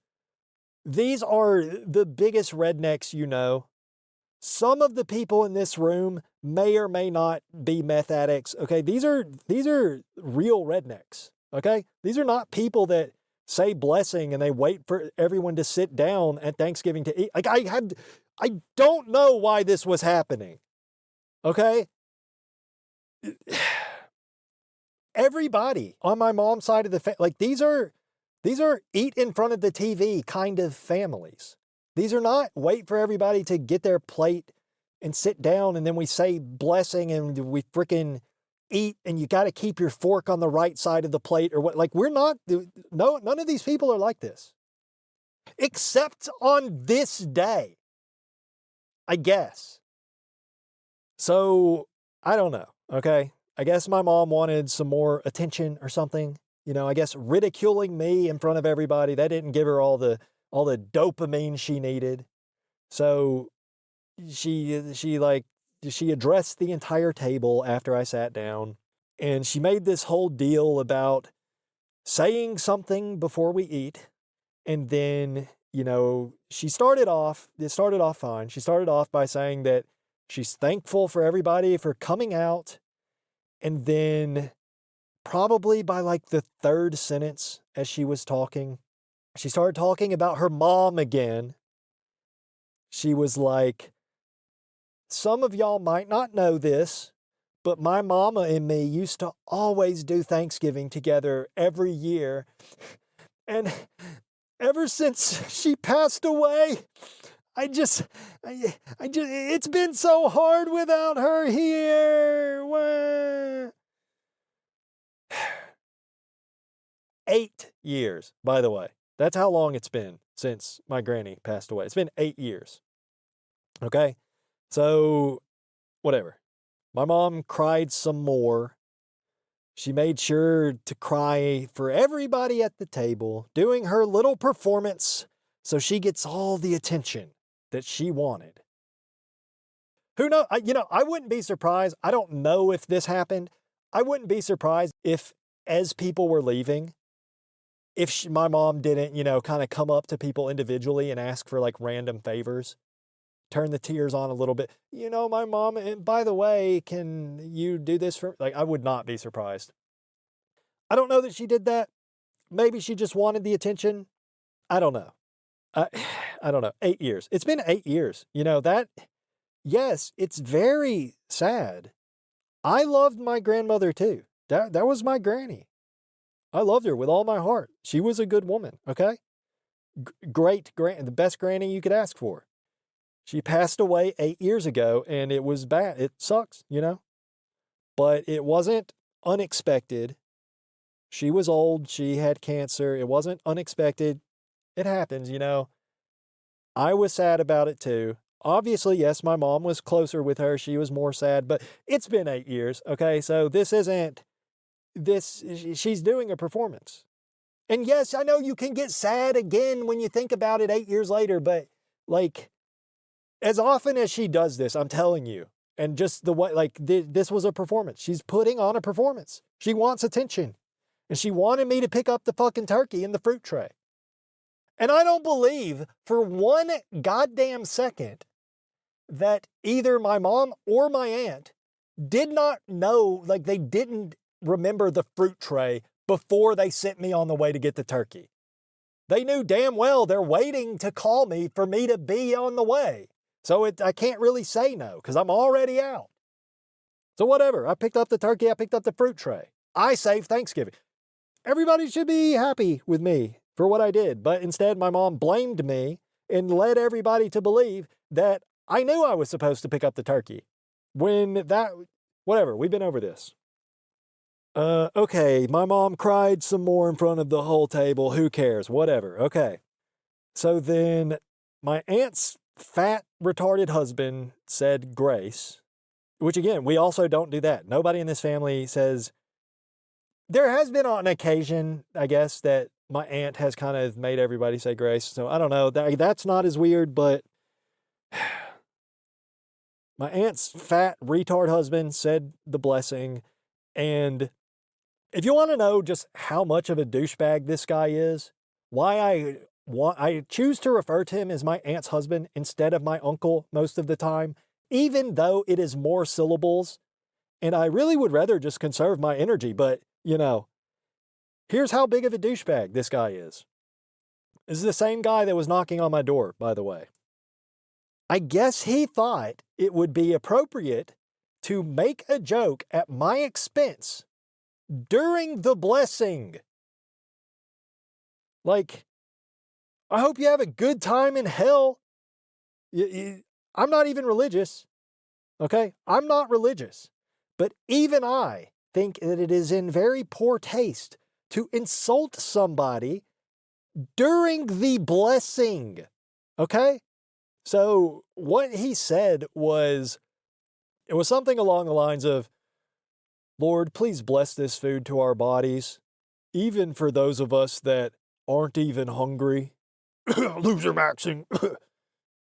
These are the biggest rednecks you know. Some of the people in this room may or may not be meth addicts. Okay, these are real rednecks. Okay, these are not people that say blessing and they wait for everyone to sit down at Thanksgiving to eat. I don't know why this was happening. Okay, everybody on my mom's side of the these are eat in front of the TV kind of families. These are not wait for everybody to get their plate and sit down and then we say blessing and we freaking eat and you got to keep your fork on the right side of the plate or what. We're not, no, none of these people are like this. Except on this day, I guess. So, I don't know, okay? I guess my mom wanted some more attention or something. I guess ridiculing me in front of everybody. That didn't give her all the dopamine she needed. So she addressed the entire table after I sat down, and she made this whole deal about saying something before we eat. And then, it started off fine. She started off by saying that she's thankful for everybody for coming out. And then probably by like the third sentence as she was talking, she started talking about her mom again. She was like, some of y'all might not know this, but my mama and me used to always do Thanksgiving together every year. And ever since she passed away, it's been so hard without her here. 8 years, by the way. That's how long it's been since my granny passed away. It's been 8 years. Okay? So, whatever. My mom cried some more. She made sure to cry for everybody at the table, doing her little performance so she gets all the attention that she wanted. Who knows? I wouldn't be surprised. I don't know if this happened. I wouldn't be surprised if, as people were leaving, if my mom didn't, kind of come up to people individually and ask for like random favors. Turn the tears on a little bit. My mom, and by the way, can you do this for, I would not be surprised. I don't know that she did that. Maybe she just wanted the attention. I don't know. I don't know. 8 years. It's been 8 years. Yes, it's very sad. I loved my grandmother too. That was my granny. I loved her with all my heart. She was a good woman, okay? The best granny you could ask for. She passed away 8 years ago, and it was bad. It sucks, But it wasn't unexpected. She was old. She had cancer. It wasn't unexpected. It happens, I was sad about it too. Obviously, yes, my mom was closer with her. She was more sad, but it's been 8 years, okay? So she's doing a performance. And yes, I know you can get sad again when you think about it 8 years later, but as often as she does this, I'm telling you, and just the way, this was a performance. She's putting on a performance. She wants attention. And she wanted me to pick up the fucking turkey in the fruit tray. And I don't believe for one goddamn second that either my mom or my aunt did not know, they didn't remember the fruit tray before they sent me on the way to get the turkey. They knew damn well they're waiting to call me for me to be on the way. So I can't really say no because I'm already out. So whatever. I picked up the turkey. I picked up the fruit tray. I saved Thanksgiving. Everybody should be happy with me for what I did. But instead, my mom blamed me and led everybody to believe that I knew I was supposed to pick up the turkey. Whatever. We've been over this. Okay. My mom cried some more in front of the whole table. Who cares? Whatever. Okay. So then my aunt's fat, retarded husband said grace, which again, we also don't do that. Nobody in this family says. There has been on occasion, I guess, that my aunt has kind of made everybody say grace. So I don't know. That's not as weird, but my aunt's fat, retard husband said the blessing. And if you want to know just how much of a douchebag this guy is, why I choose to refer to him as my aunt's husband instead of my uncle most of the time, even though it is more syllables. And I really would rather just conserve my energy, but here's how big of a douchebag this guy is. This is the same guy that was knocking on my door, by the way. I guess he thought it would be appropriate to make a joke at my expense during the blessing. I hope you have a good time in hell. I'm not even religious, okay? I'm not religious. But even I think that it is in very poor taste to insult somebody during the blessing, okay? So what he said was, it was something along the lines of, Lord, please bless this food to our bodies. even for those of us that aren't even hungry, loser maxing,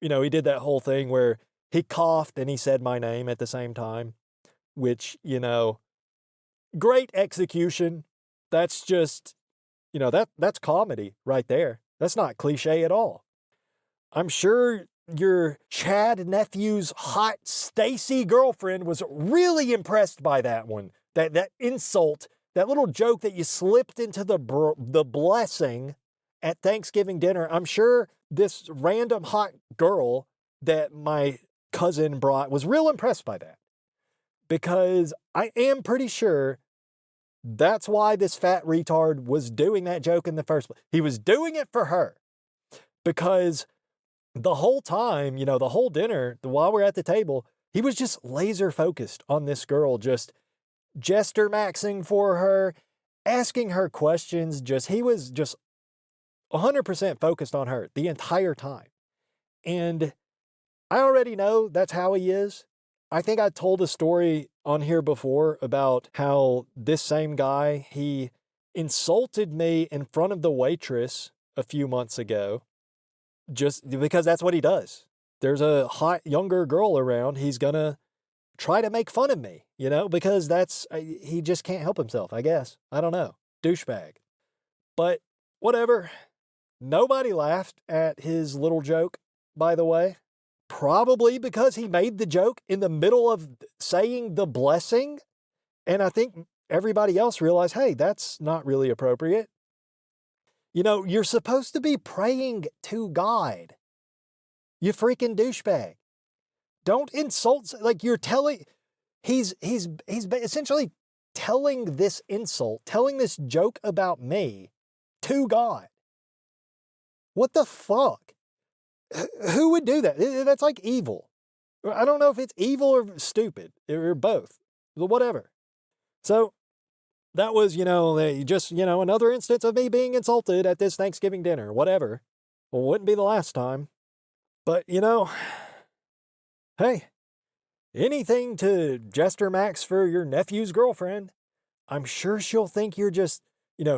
he did that whole thing where he coughed and he said my name at the same time, which, great execution. That's just, that's comedy right there. That's not cliche at all. I'm sure your Chad nephew's hot Stacy girlfriend was really impressed by that one. That insult, that little joke that you slipped into the blessing at Thanksgiving dinner. I'm sure this random hot girl that my cousin brought was real impressed by that. Because I am pretty sure that's why this fat retard was doing that joke in the first place. He was doing it for her. Because the whole time, the whole dinner, while we're at the table, he was just laser focused on this girl, just jester maxing for her, asking her questions. He was just 100% focused on her the entire time. And I already know that's how he is. I think I told a story on here before about how this same guy, he insulted me in front of the waitress a few months ago, just because that's what he does. There's a hot younger girl around, he's gonna try to make fun of me, because he just can't help himself, I guess. I don't know. Douchebag. But whatever. Nobody laughed at his little joke, by the way. Probably because he made the joke in the middle of saying the blessing. And I think everybody else realized, hey, that's not really appropriate. You're supposed to be praying to God. You freaking douchebag. Don't insult, you're telling, he's essentially telling this insult, telling this joke about me to God. What the fuck? Who would do that? That's like evil. I don't know if it's evil or stupid or both, whatever. So that was, just, another instance of me being insulted at this Thanksgiving dinner, whatever. Well, wouldn't be the last time. But, hey, anything to Jester Max for your nephew's girlfriend. I'm sure she'll think you're just,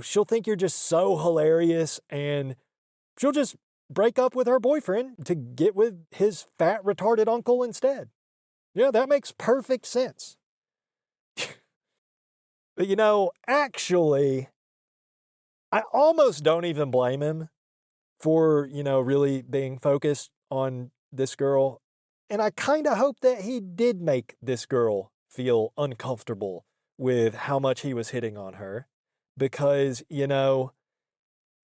she'll think you're just so hilarious, and she'll just break up with her boyfriend to get with his fat, retarded uncle instead. Yeah, that makes perfect sense. But, actually, I almost don't even blame him for, really being focused on this girl. And I kind of hope that he did make this girl feel uncomfortable with how much he was hitting on her. Because,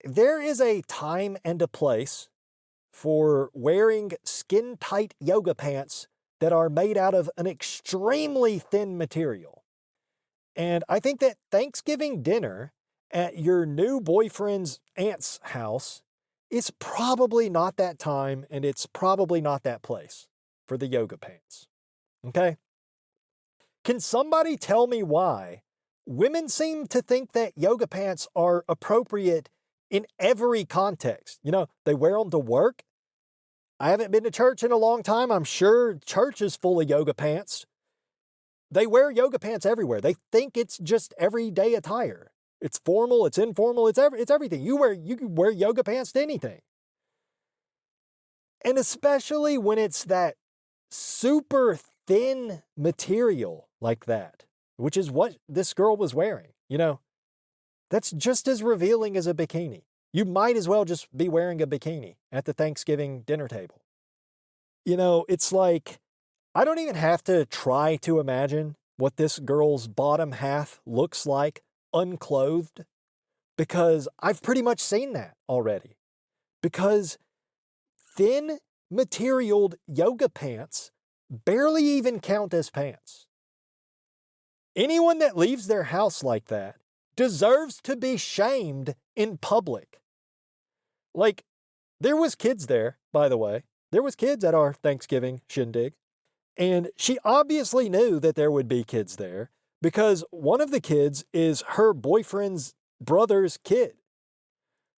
there is a time and a place for wearing skin-tight yoga pants that are made out of an extremely thin material. And I think that Thanksgiving dinner at your new boyfriend's aunt's house is probably not that time, and it's probably not that place for the yoga pants. Okay? Can somebody tell me why women seem to think that yoga pants are appropriate in every context? They wear them to work. I haven't been to church in a long time. I'm sure church is full of yoga pants. They wear yoga pants everywhere. They think it's just everyday attire. It's formal, it's informal, it's everything. You can wear yoga pants to anything. And especially when it's that super thin material like that, which is what this girl was wearing. That's just as revealing as a bikini. You might as well just be wearing a bikini at the Thanksgiving dinner table. It's like, I don't even have to try to imagine what this girl's bottom half looks like unclothed, because I've pretty much seen that already. Because thin materialed yoga pants barely even count as pants. Anyone that leaves their house like that deserves to be shamed in public. There was kids there, by the way. There was kids at our Thanksgiving shindig. And she obviously knew that there would be kids there, because one of the kids is her boyfriend's brother's kid.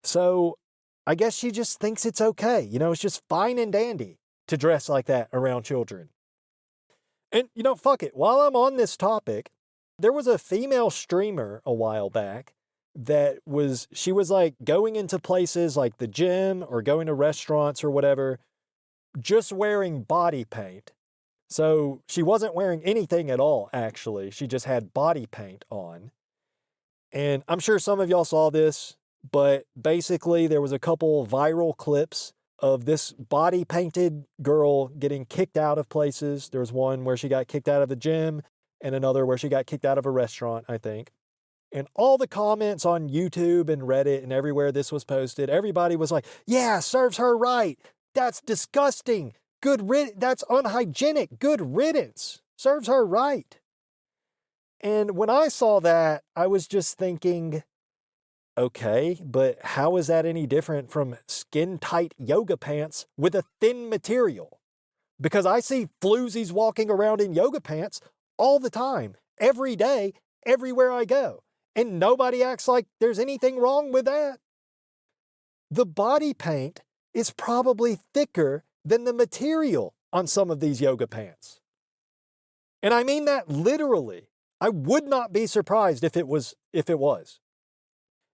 So I guess she just thinks it's okay. It's just fine and dandy to dress like that around children. And, fuck it. While I'm on this topic, there was a female streamer a while back she was like going into places like the gym or going to restaurants or whatever, just wearing body paint. So she wasn't wearing anything at all, actually. She just had body paint on. And I'm sure some of y'all saw this, but basically there was a couple viral clips of this body painted girl getting kicked out of places. There was one where she got kicked out of the gym and another where she got kicked out of a restaurant, I think. And all the comments on YouTube and Reddit and everywhere this was posted, everybody was like, yeah, serves her right. That's disgusting. That's unhygienic. Good riddance. Serves her right. And when I saw that, I was just thinking, okay, but how is that any different from skin-tight yoga pants with a thin material? Because I see floozies walking around in yoga pants all the time, every day, everywhere I go. And nobody acts like there's anything wrong with that. The body paint is probably thicker than the material on some of these yoga pants. And I mean that literally. I would not be surprised if it was.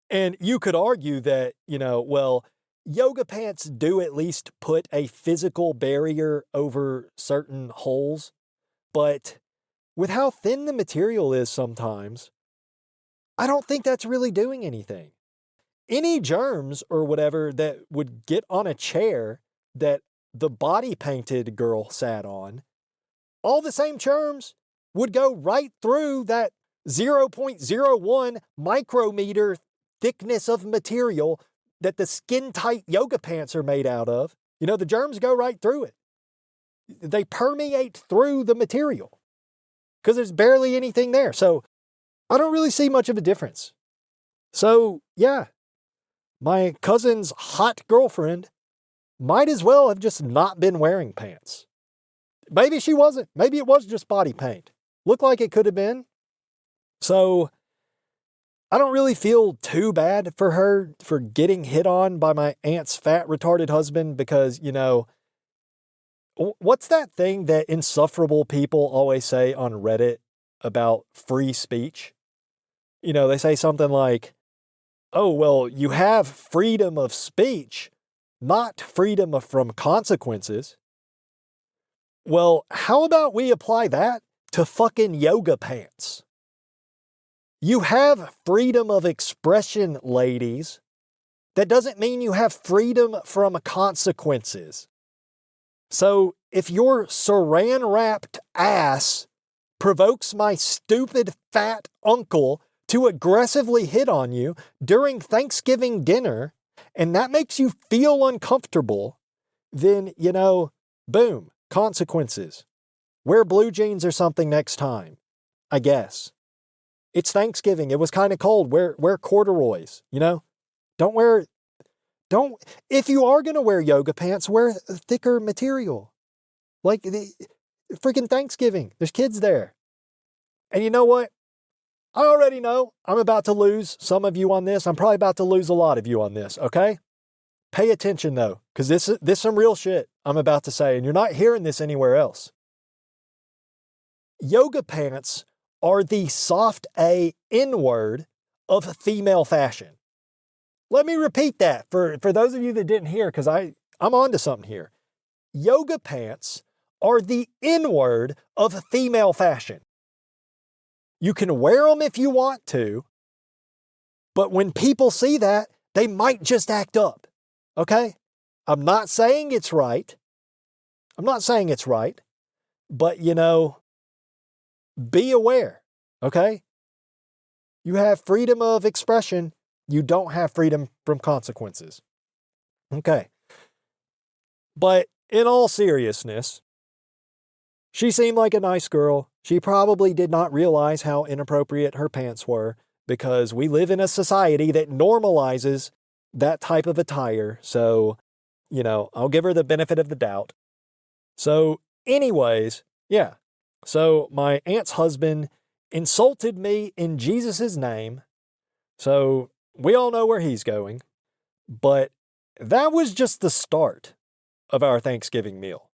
And you could argue that, well, yoga pants do at least put a physical barrier over certain holes. But with how thin the material is sometimes, I don't think that's really doing anything. Any germs or whatever that would get on a chair that the body painted girl sat on, all the same germs would go right through that 0.01 micrometer thickness of material that the skin-tight yoga pants are made out of. The germs go right through it. They permeate through the material because there's barely anything there. So I don't really see much of a difference. So, yeah, my cousin's hot girlfriend might as well have just not been wearing pants. Maybe she wasn't. Maybe it was just body paint. Looked like it could have been. So I don't really feel too bad for her for getting hit on by my aunt's fat, retarded husband because, what's that thing that insufferable people always say on Reddit about free speech? They say something like, oh, well, you have freedom of speech, not freedom from consequences. Well, how about we apply that to fucking yoga pants? You have freedom of expression, ladies. That doesn't mean you have freedom from consequences. So if your saran-wrapped ass provokes my stupid fat uncle to aggressively hit on you during Thanksgiving dinner, and that makes you feel uncomfortable, then, boom, consequences. Wear blue jeans or something next time, I guess. It's Thanksgiving. It was kind of cold. Wear corduroys, If you are going to wear yoga pants, wear a thicker material. Like the freaking Thanksgiving. There's kids there. And you know what? I already know I'm about to lose some of you on this. I'm probably about to lose a lot of you on this, okay? Pay attention though, because this is some real shit I'm about to say, and you're not hearing this anywhere else. Yoga pants are the soft A N-word of female fashion. Let me repeat that for those of you that didn't hear, because I'm on to something here. Yoga pants are the N-word of female fashion. You can wear them if you want to, but when people see that, they might just act up, okay? I'm not saying it's right. But, be aware, okay? You have freedom of expression. You don't have freedom from consequences. Okay. But in all seriousness, she seemed like a nice girl. She probably did not realize how inappropriate her pants were because we live in a society that normalizes that type of attire. So, I'll give her the benefit of the doubt. So anyways, yeah. So my aunt's husband insulted me in Jesus' name. So we all know where he's going. But that was just the start of our Thanksgiving meal.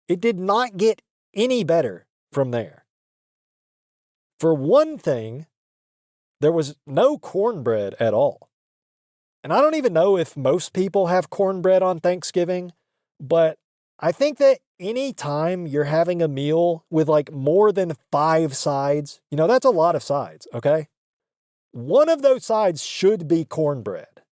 It did not get any better from there. For one thing, there was no cornbread at all. And I don't even know if most people have cornbread on Thanksgiving, but I think that any time you're having a meal with like more than 5 sides, that's a lot of sides, okay? One of those sides should be cornbread.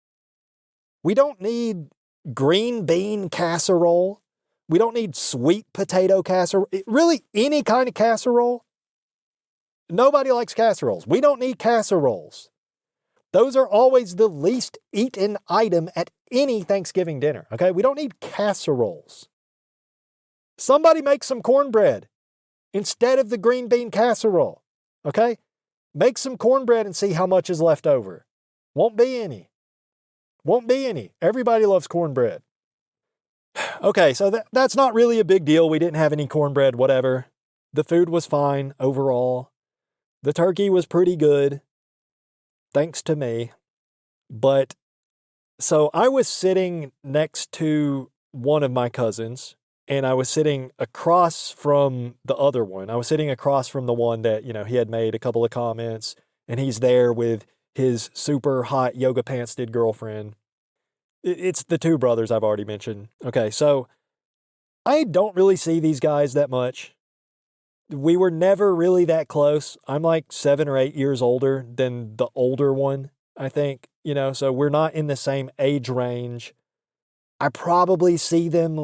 We don't need green bean casserole. We don't need sweet potato casserole. Really, any kind of casserole. Nobody likes casseroles. We don't need casseroles. Those are always the least eaten item at any Thanksgiving dinner, okay? We don't need casseroles. Somebody make some cornbread instead of the green bean casserole, okay? Make some cornbread and see how much is left over. Won't be any. Won't be any. Everybody loves cornbread. Okay, so that's not really a big deal. We didn't have any cornbread, whatever. The food was fine overall. The turkey was pretty good, thanks to me. But so I was sitting next to one of my cousins, and I was sitting across from the other one. I was sitting across from the one that, he had made a couple of comments, and he's there with his super hot yoga pants-did girlfriend. It's the two brothers I've already mentioned. Okay, so I don't really see these guys that much. We were never really that close. I'm like 7 or 8 years older than the older one, I think, so we're not in the same age range. I probably see them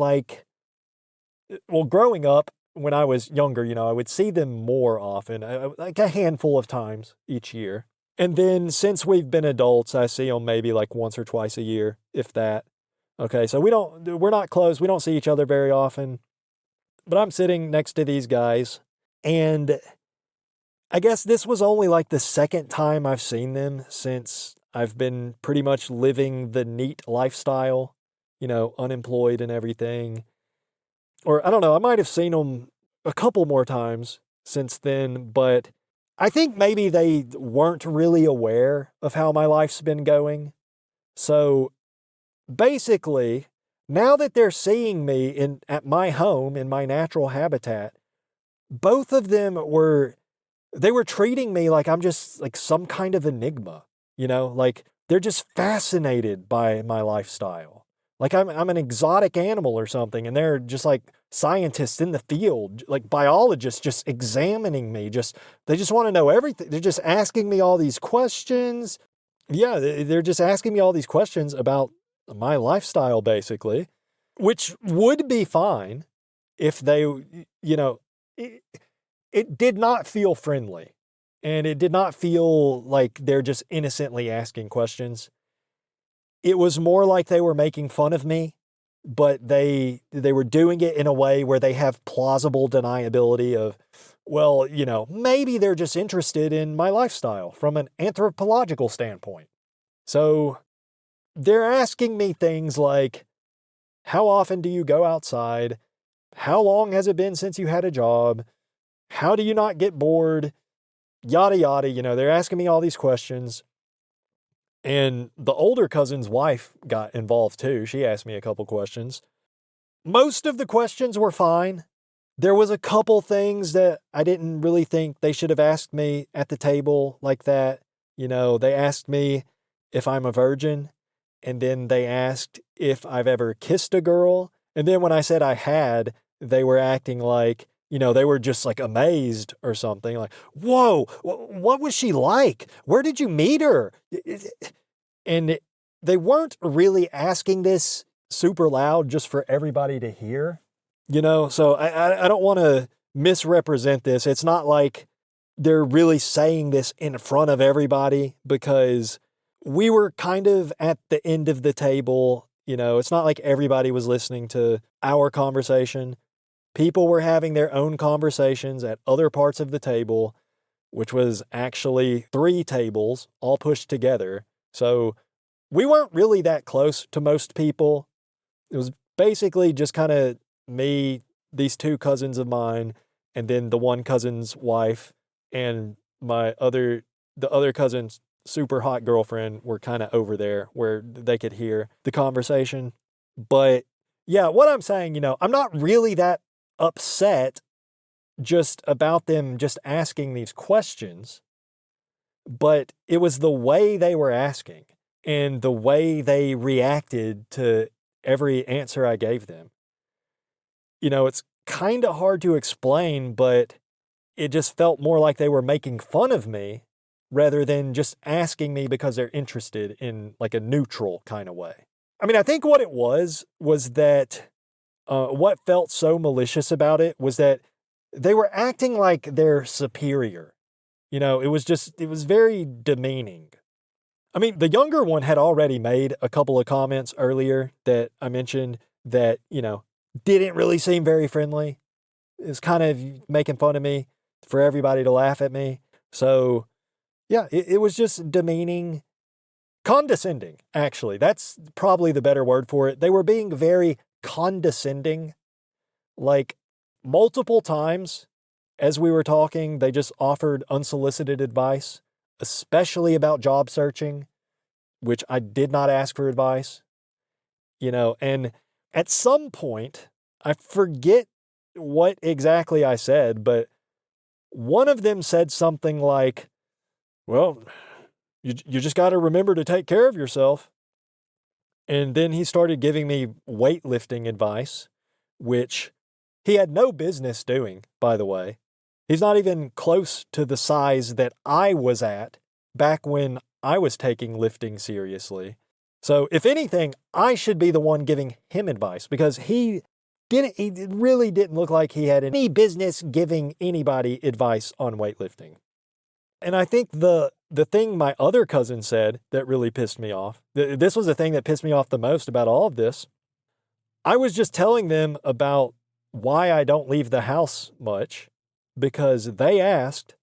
growing up when I was younger, I would see them more often, like a handful of times each year. And then since we've been adults, I see them maybe like once or twice a year, if that. Okay, so we're not close. We don't see each other very often. But I'm sitting next to these guys, and I guess this was only like the second time I've seen them since I've been pretty much living the neat lifestyle, unemployed and everything. Or I don't know, I might have seen them a couple more times since then, but I think maybe they weren't really aware of how my life's been going. So basically, now that they're seeing me at my home in my natural habitat, both of them were treating me like I'm just like some kind of enigma, like they're just fascinated by my lifestyle. Like I'm an exotic animal or something, and they're just like scientists in the field, like biologists just examining me. They just want to know everything. They're just asking me all these questions. Yeah, they're just asking me all these questions about my lifestyle, basically, which would be fine if they, it did not feel friendly, and it did not feel like they're just innocently asking questions. It was more like they were making fun of me, but they were doing it in a way where they have plausible deniability of, well, maybe they're just interested in my lifestyle from an anthropological standpoint. So they're asking me things like, how often do you go outside? How long has it been since you had a job? How do you not get bored? Yada, yada. They're asking me all these questions. And the older cousin's wife got involved too. She asked me a couple questions. Most of the questions were fine. There was a couple things that I didn't really think they should have asked me at the table like that. They asked me if I'm a virgin, and then they asked if I've ever kissed a girl. And then when I said I had, they were acting like, they were just like amazed or something, like, whoa, what was she like? Where did you meet her? And they weren't really asking this super loud just for everybody to hear, so I don't want to misrepresent this. It's not like they're really saying this in front of everybody, because we were kind of at the end of the table. It's not like everybody was listening to our conversation. People were having their own conversations at other parts of the table, which was actually 3 tables all pushed together. So we weren't really that close to most people. It was basically just kind of me, these 2 cousins of mine, and then the one cousin's wife, and the other cousin's super hot girlfriend were kind of over there where they could hear the conversation. But yeah, what I'm saying, I'm not really that upset just about them just asking these questions. but it was the way they were asking and the way they reacted to every answer I gave them. It's kind of hard to explain, but it just felt more like they were making fun of me rather than just asking me because they're interested in like a neutral kind of way. I mean, I think what it was that what felt so malicious about it was that they were acting like they're superior. It was very demeaning. I mean, the younger one had already made a couple of comments earlier that I mentioned that, didn't really seem very friendly. It was kind of making fun of me for everybody to laugh at me. So, yeah, it was just demeaning, condescending, actually. That's probably the better word for it. They were being very condescending. Like, multiple times as we were talking, they just offered unsolicited advice, especially about job searching, which I did not ask for advice. And at some point, I forget what exactly I said, but one of them said something like, well, you just got to remember to take care of yourself. And then he started giving me weightlifting advice, which he had no business doing, by the way. He's not even close to the size that I was at back when I was taking lifting seriously. So if anything, I should be the one giving him advice because he really didn't look like he had any business giving anybody advice on weightlifting. And I think the thing my other cousin said that really pissed me off, this was the thing that pissed me off the most about all of this. I was just telling them about why I don't leave the house much because they asked,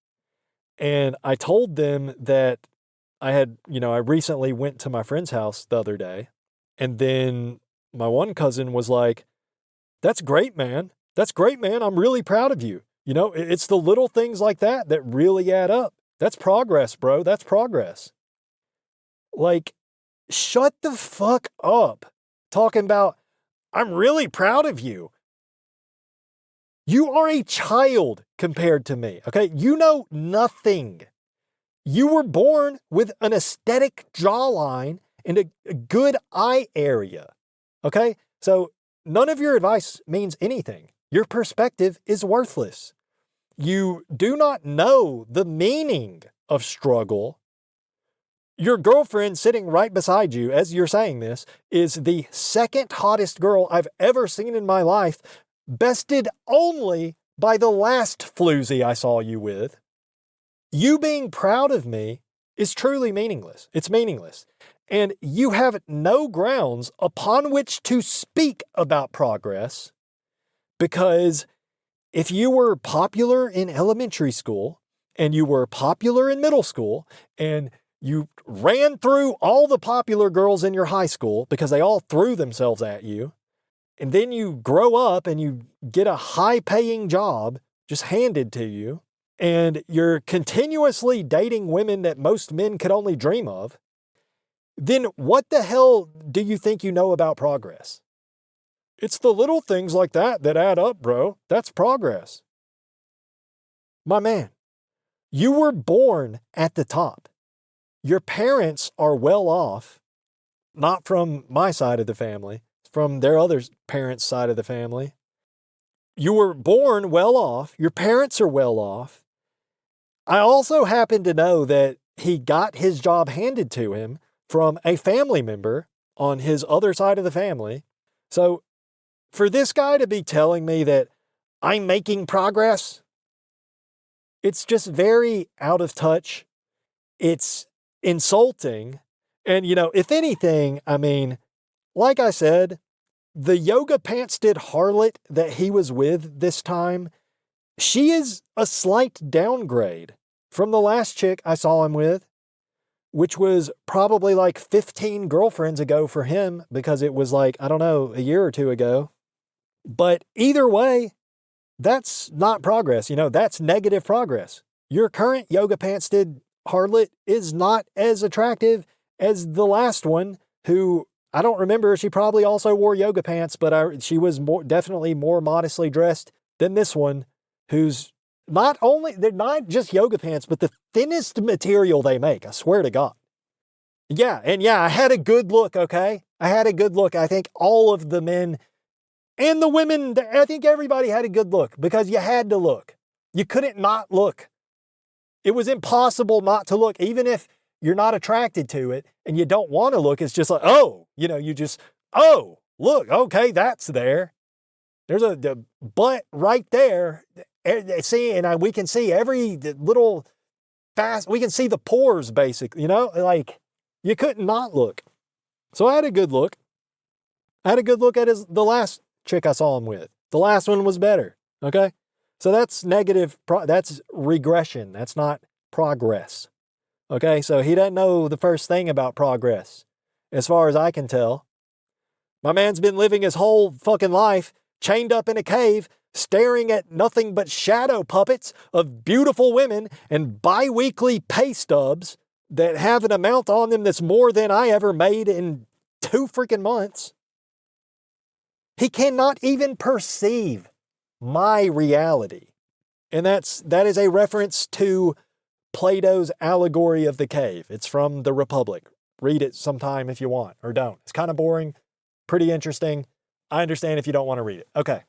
and I told them that I recently went to my friend's house the other day, and then my one cousin was like, that's great, man. That's great, man. I'm really proud of you. It's the little things like that that really add up. That's progress, bro. That's progress. Like, shut the fuck up talking about, I'm really proud of you. You are a child compared to me, okay? You know nothing. You were born with an aesthetic jawline and a good eye area, okay? So none of your advice means anything. Your perspective is worthless. You do not know the meaning of struggle. Your girlfriend sitting right beside you, as you're saying this, is the second hottest girl I've ever seen in my life, bested only by the last floozy I saw you with. You being proud of me is truly meaningless. It's meaningless. And you have no grounds upon which to speak about progress because if you were popular in elementary school and you were popular in middle school and you ran through all the popular girls in your high school because they all threw themselves at you, and then you grow up and you get a high-paying job just handed to you, and you're continuously dating women that most men could only dream of, then what the hell do you think you know about progress? It's the little things like that that add up, bro. That's progress. My man, you were born at the top. Your parents are well off, not from my side of the family, from their other parents' side of the family. You were born well off. Your parents are well off. I also happen to know that he got his job handed to him from a family member on his other side of the family. So for this guy to be telling me that I'm making progress, it's just very out of touch. It's insulting. And, if anything, I mean, like I said, the yoga pants-did harlot that he was with this time, she is a slight downgrade from the last chick I saw him with, which was probably like 15 girlfriends ago for him because it was like, I don't know, a year or two ago. But either way, that's not progress. That's negative progress. Your current yoga pants-did harlot is not as attractive as the last one, who I don't remember. She probably also wore yoga pants, but she was definitely more modestly dressed than this one, who's they're not just yoga pants, but the thinnest material they make. I swear to God. Yeah. And yeah, I had a good look. Okay. I had a good look. I think all of the men and the women, I think everybody had a good look because you had to look. You couldn't not look. It was impossible not to look, even if you're not attracted to it and you don't want to look. It's just like, oh, oh, look, okay, that's there. There's the butt right there. See, and we can see every little we can see the pores basically, like you couldn't not look. So I had a good look. I had a good look at the last chick I saw him with. The last one was better. Okay. So that's that's regression. That's not progress. Okay. So he doesn't know the first thing about progress. As far as I can tell, my man's been living his whole fucking life chained up in a cave, staring at nothing but shadow puppets of beautiful women and bi-weekly pay stubs that have an amount on them that's more than I ever made in 2 freaking months. He cannot even perceive my reality. And that is a reference to Plato's allegory of the cave. It's from The Republic. Read it sometime if you want, or don't. It's kind of boring, pretty interesting. I understand if you don't want to read it. Okay.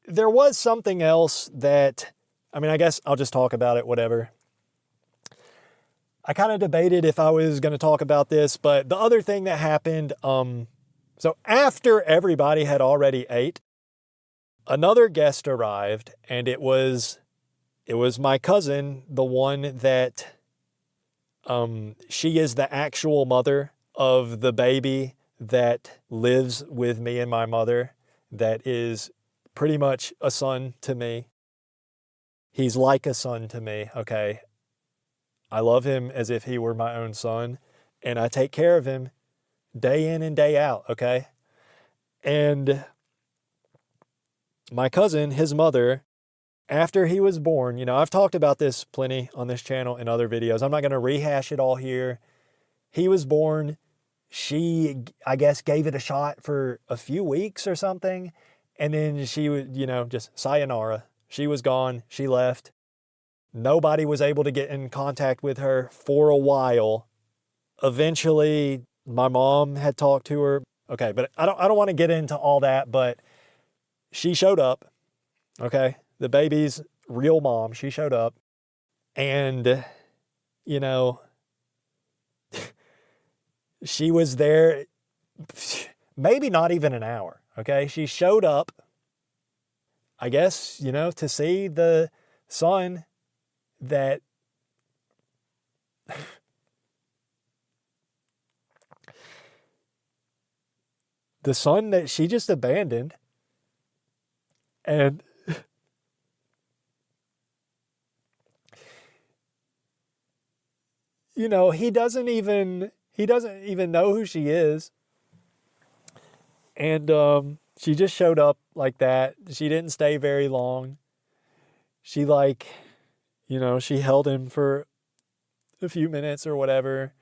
There was something else that, I guess I'll just talk about it, whatever. I kind of debated if I was going to talk about this, but the other thing that happened, so after everybody had already ate, another guest arrived, and it was my cousin, the one that, she is the actual mother of the baby that lives with me and my mother, that is pretty much a son to me. He's like a son to me, okay? I love him as if he were my own son, and I take care of him day in and day out, okay? And my cousin, his mother, after he was born, I've talked about this plenty on this channel in other videos. I'm not going to rehash it all here. He was born. She, I guess, gave it a shot for a few weeks or something. And then she would, just sayonara. She was gone. She left. Nobody was able to get in contact with her for a while. Eventually, my mom had talked to her. Okay, but I don't want to get into all that, but she showed up. Okay, the baby's real mom, she showed up. And, she was there maybe not even an hour, okay? She showed up, I guess, to see the son that the son that she just abandoned. And he doesn't even know who she is. And she just showed up like that. She didn't stay very long. She she held him for a few minutes or whatever.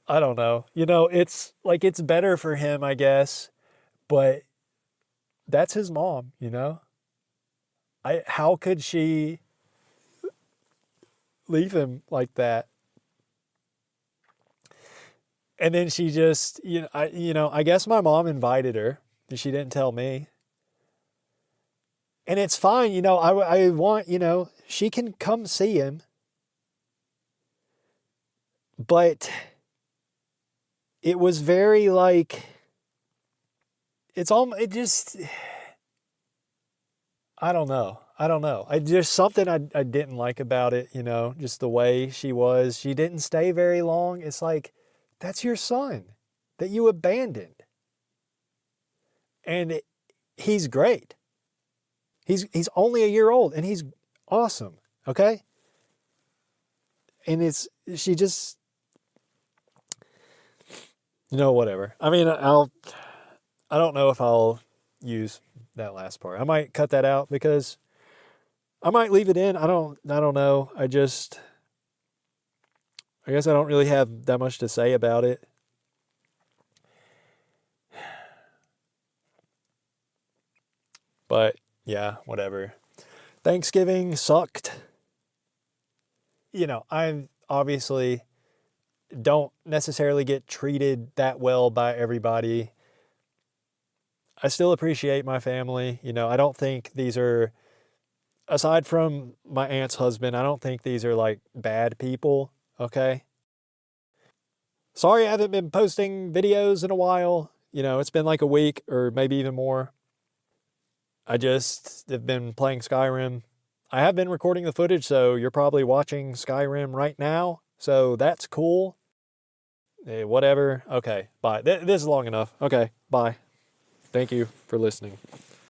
I don't know. It's better for him, I guess, but that's his mom, how could she leave him like that? And then she just, I guess my mom invited her. She didn't tell me. And it's fine, I want, she can come see him. But it was very I don't know. There's something I didn't like about it, just the way she was. She didn't stay very long. It's like, that's your son that you abandoned. And he's great. He's only a year old and he's awesome. Okay. And she just, whatever. I don't know if I'll use that last part. I might cut that out because I might leave it in. I don't know. I guess I don't really have that much to say about it. But yeah, whatever. Thanksgiving sucked. You know, I obviously don't necessarily get treated that well by everybody. I still appreciate my family. You know, I don't think these are, aside from my aunt's husband, I don't think these are like bad people, okay? Sorry I haven't been posting videos in a while. You know, it's been like a week or maybe even more. I just have been playing Skyrim. I have been recording the footage, so you're probably watching Skyrim right now. So that's cool. Whatever. Okay, bye. This is long enough. Okay, bye. Thank you for listening.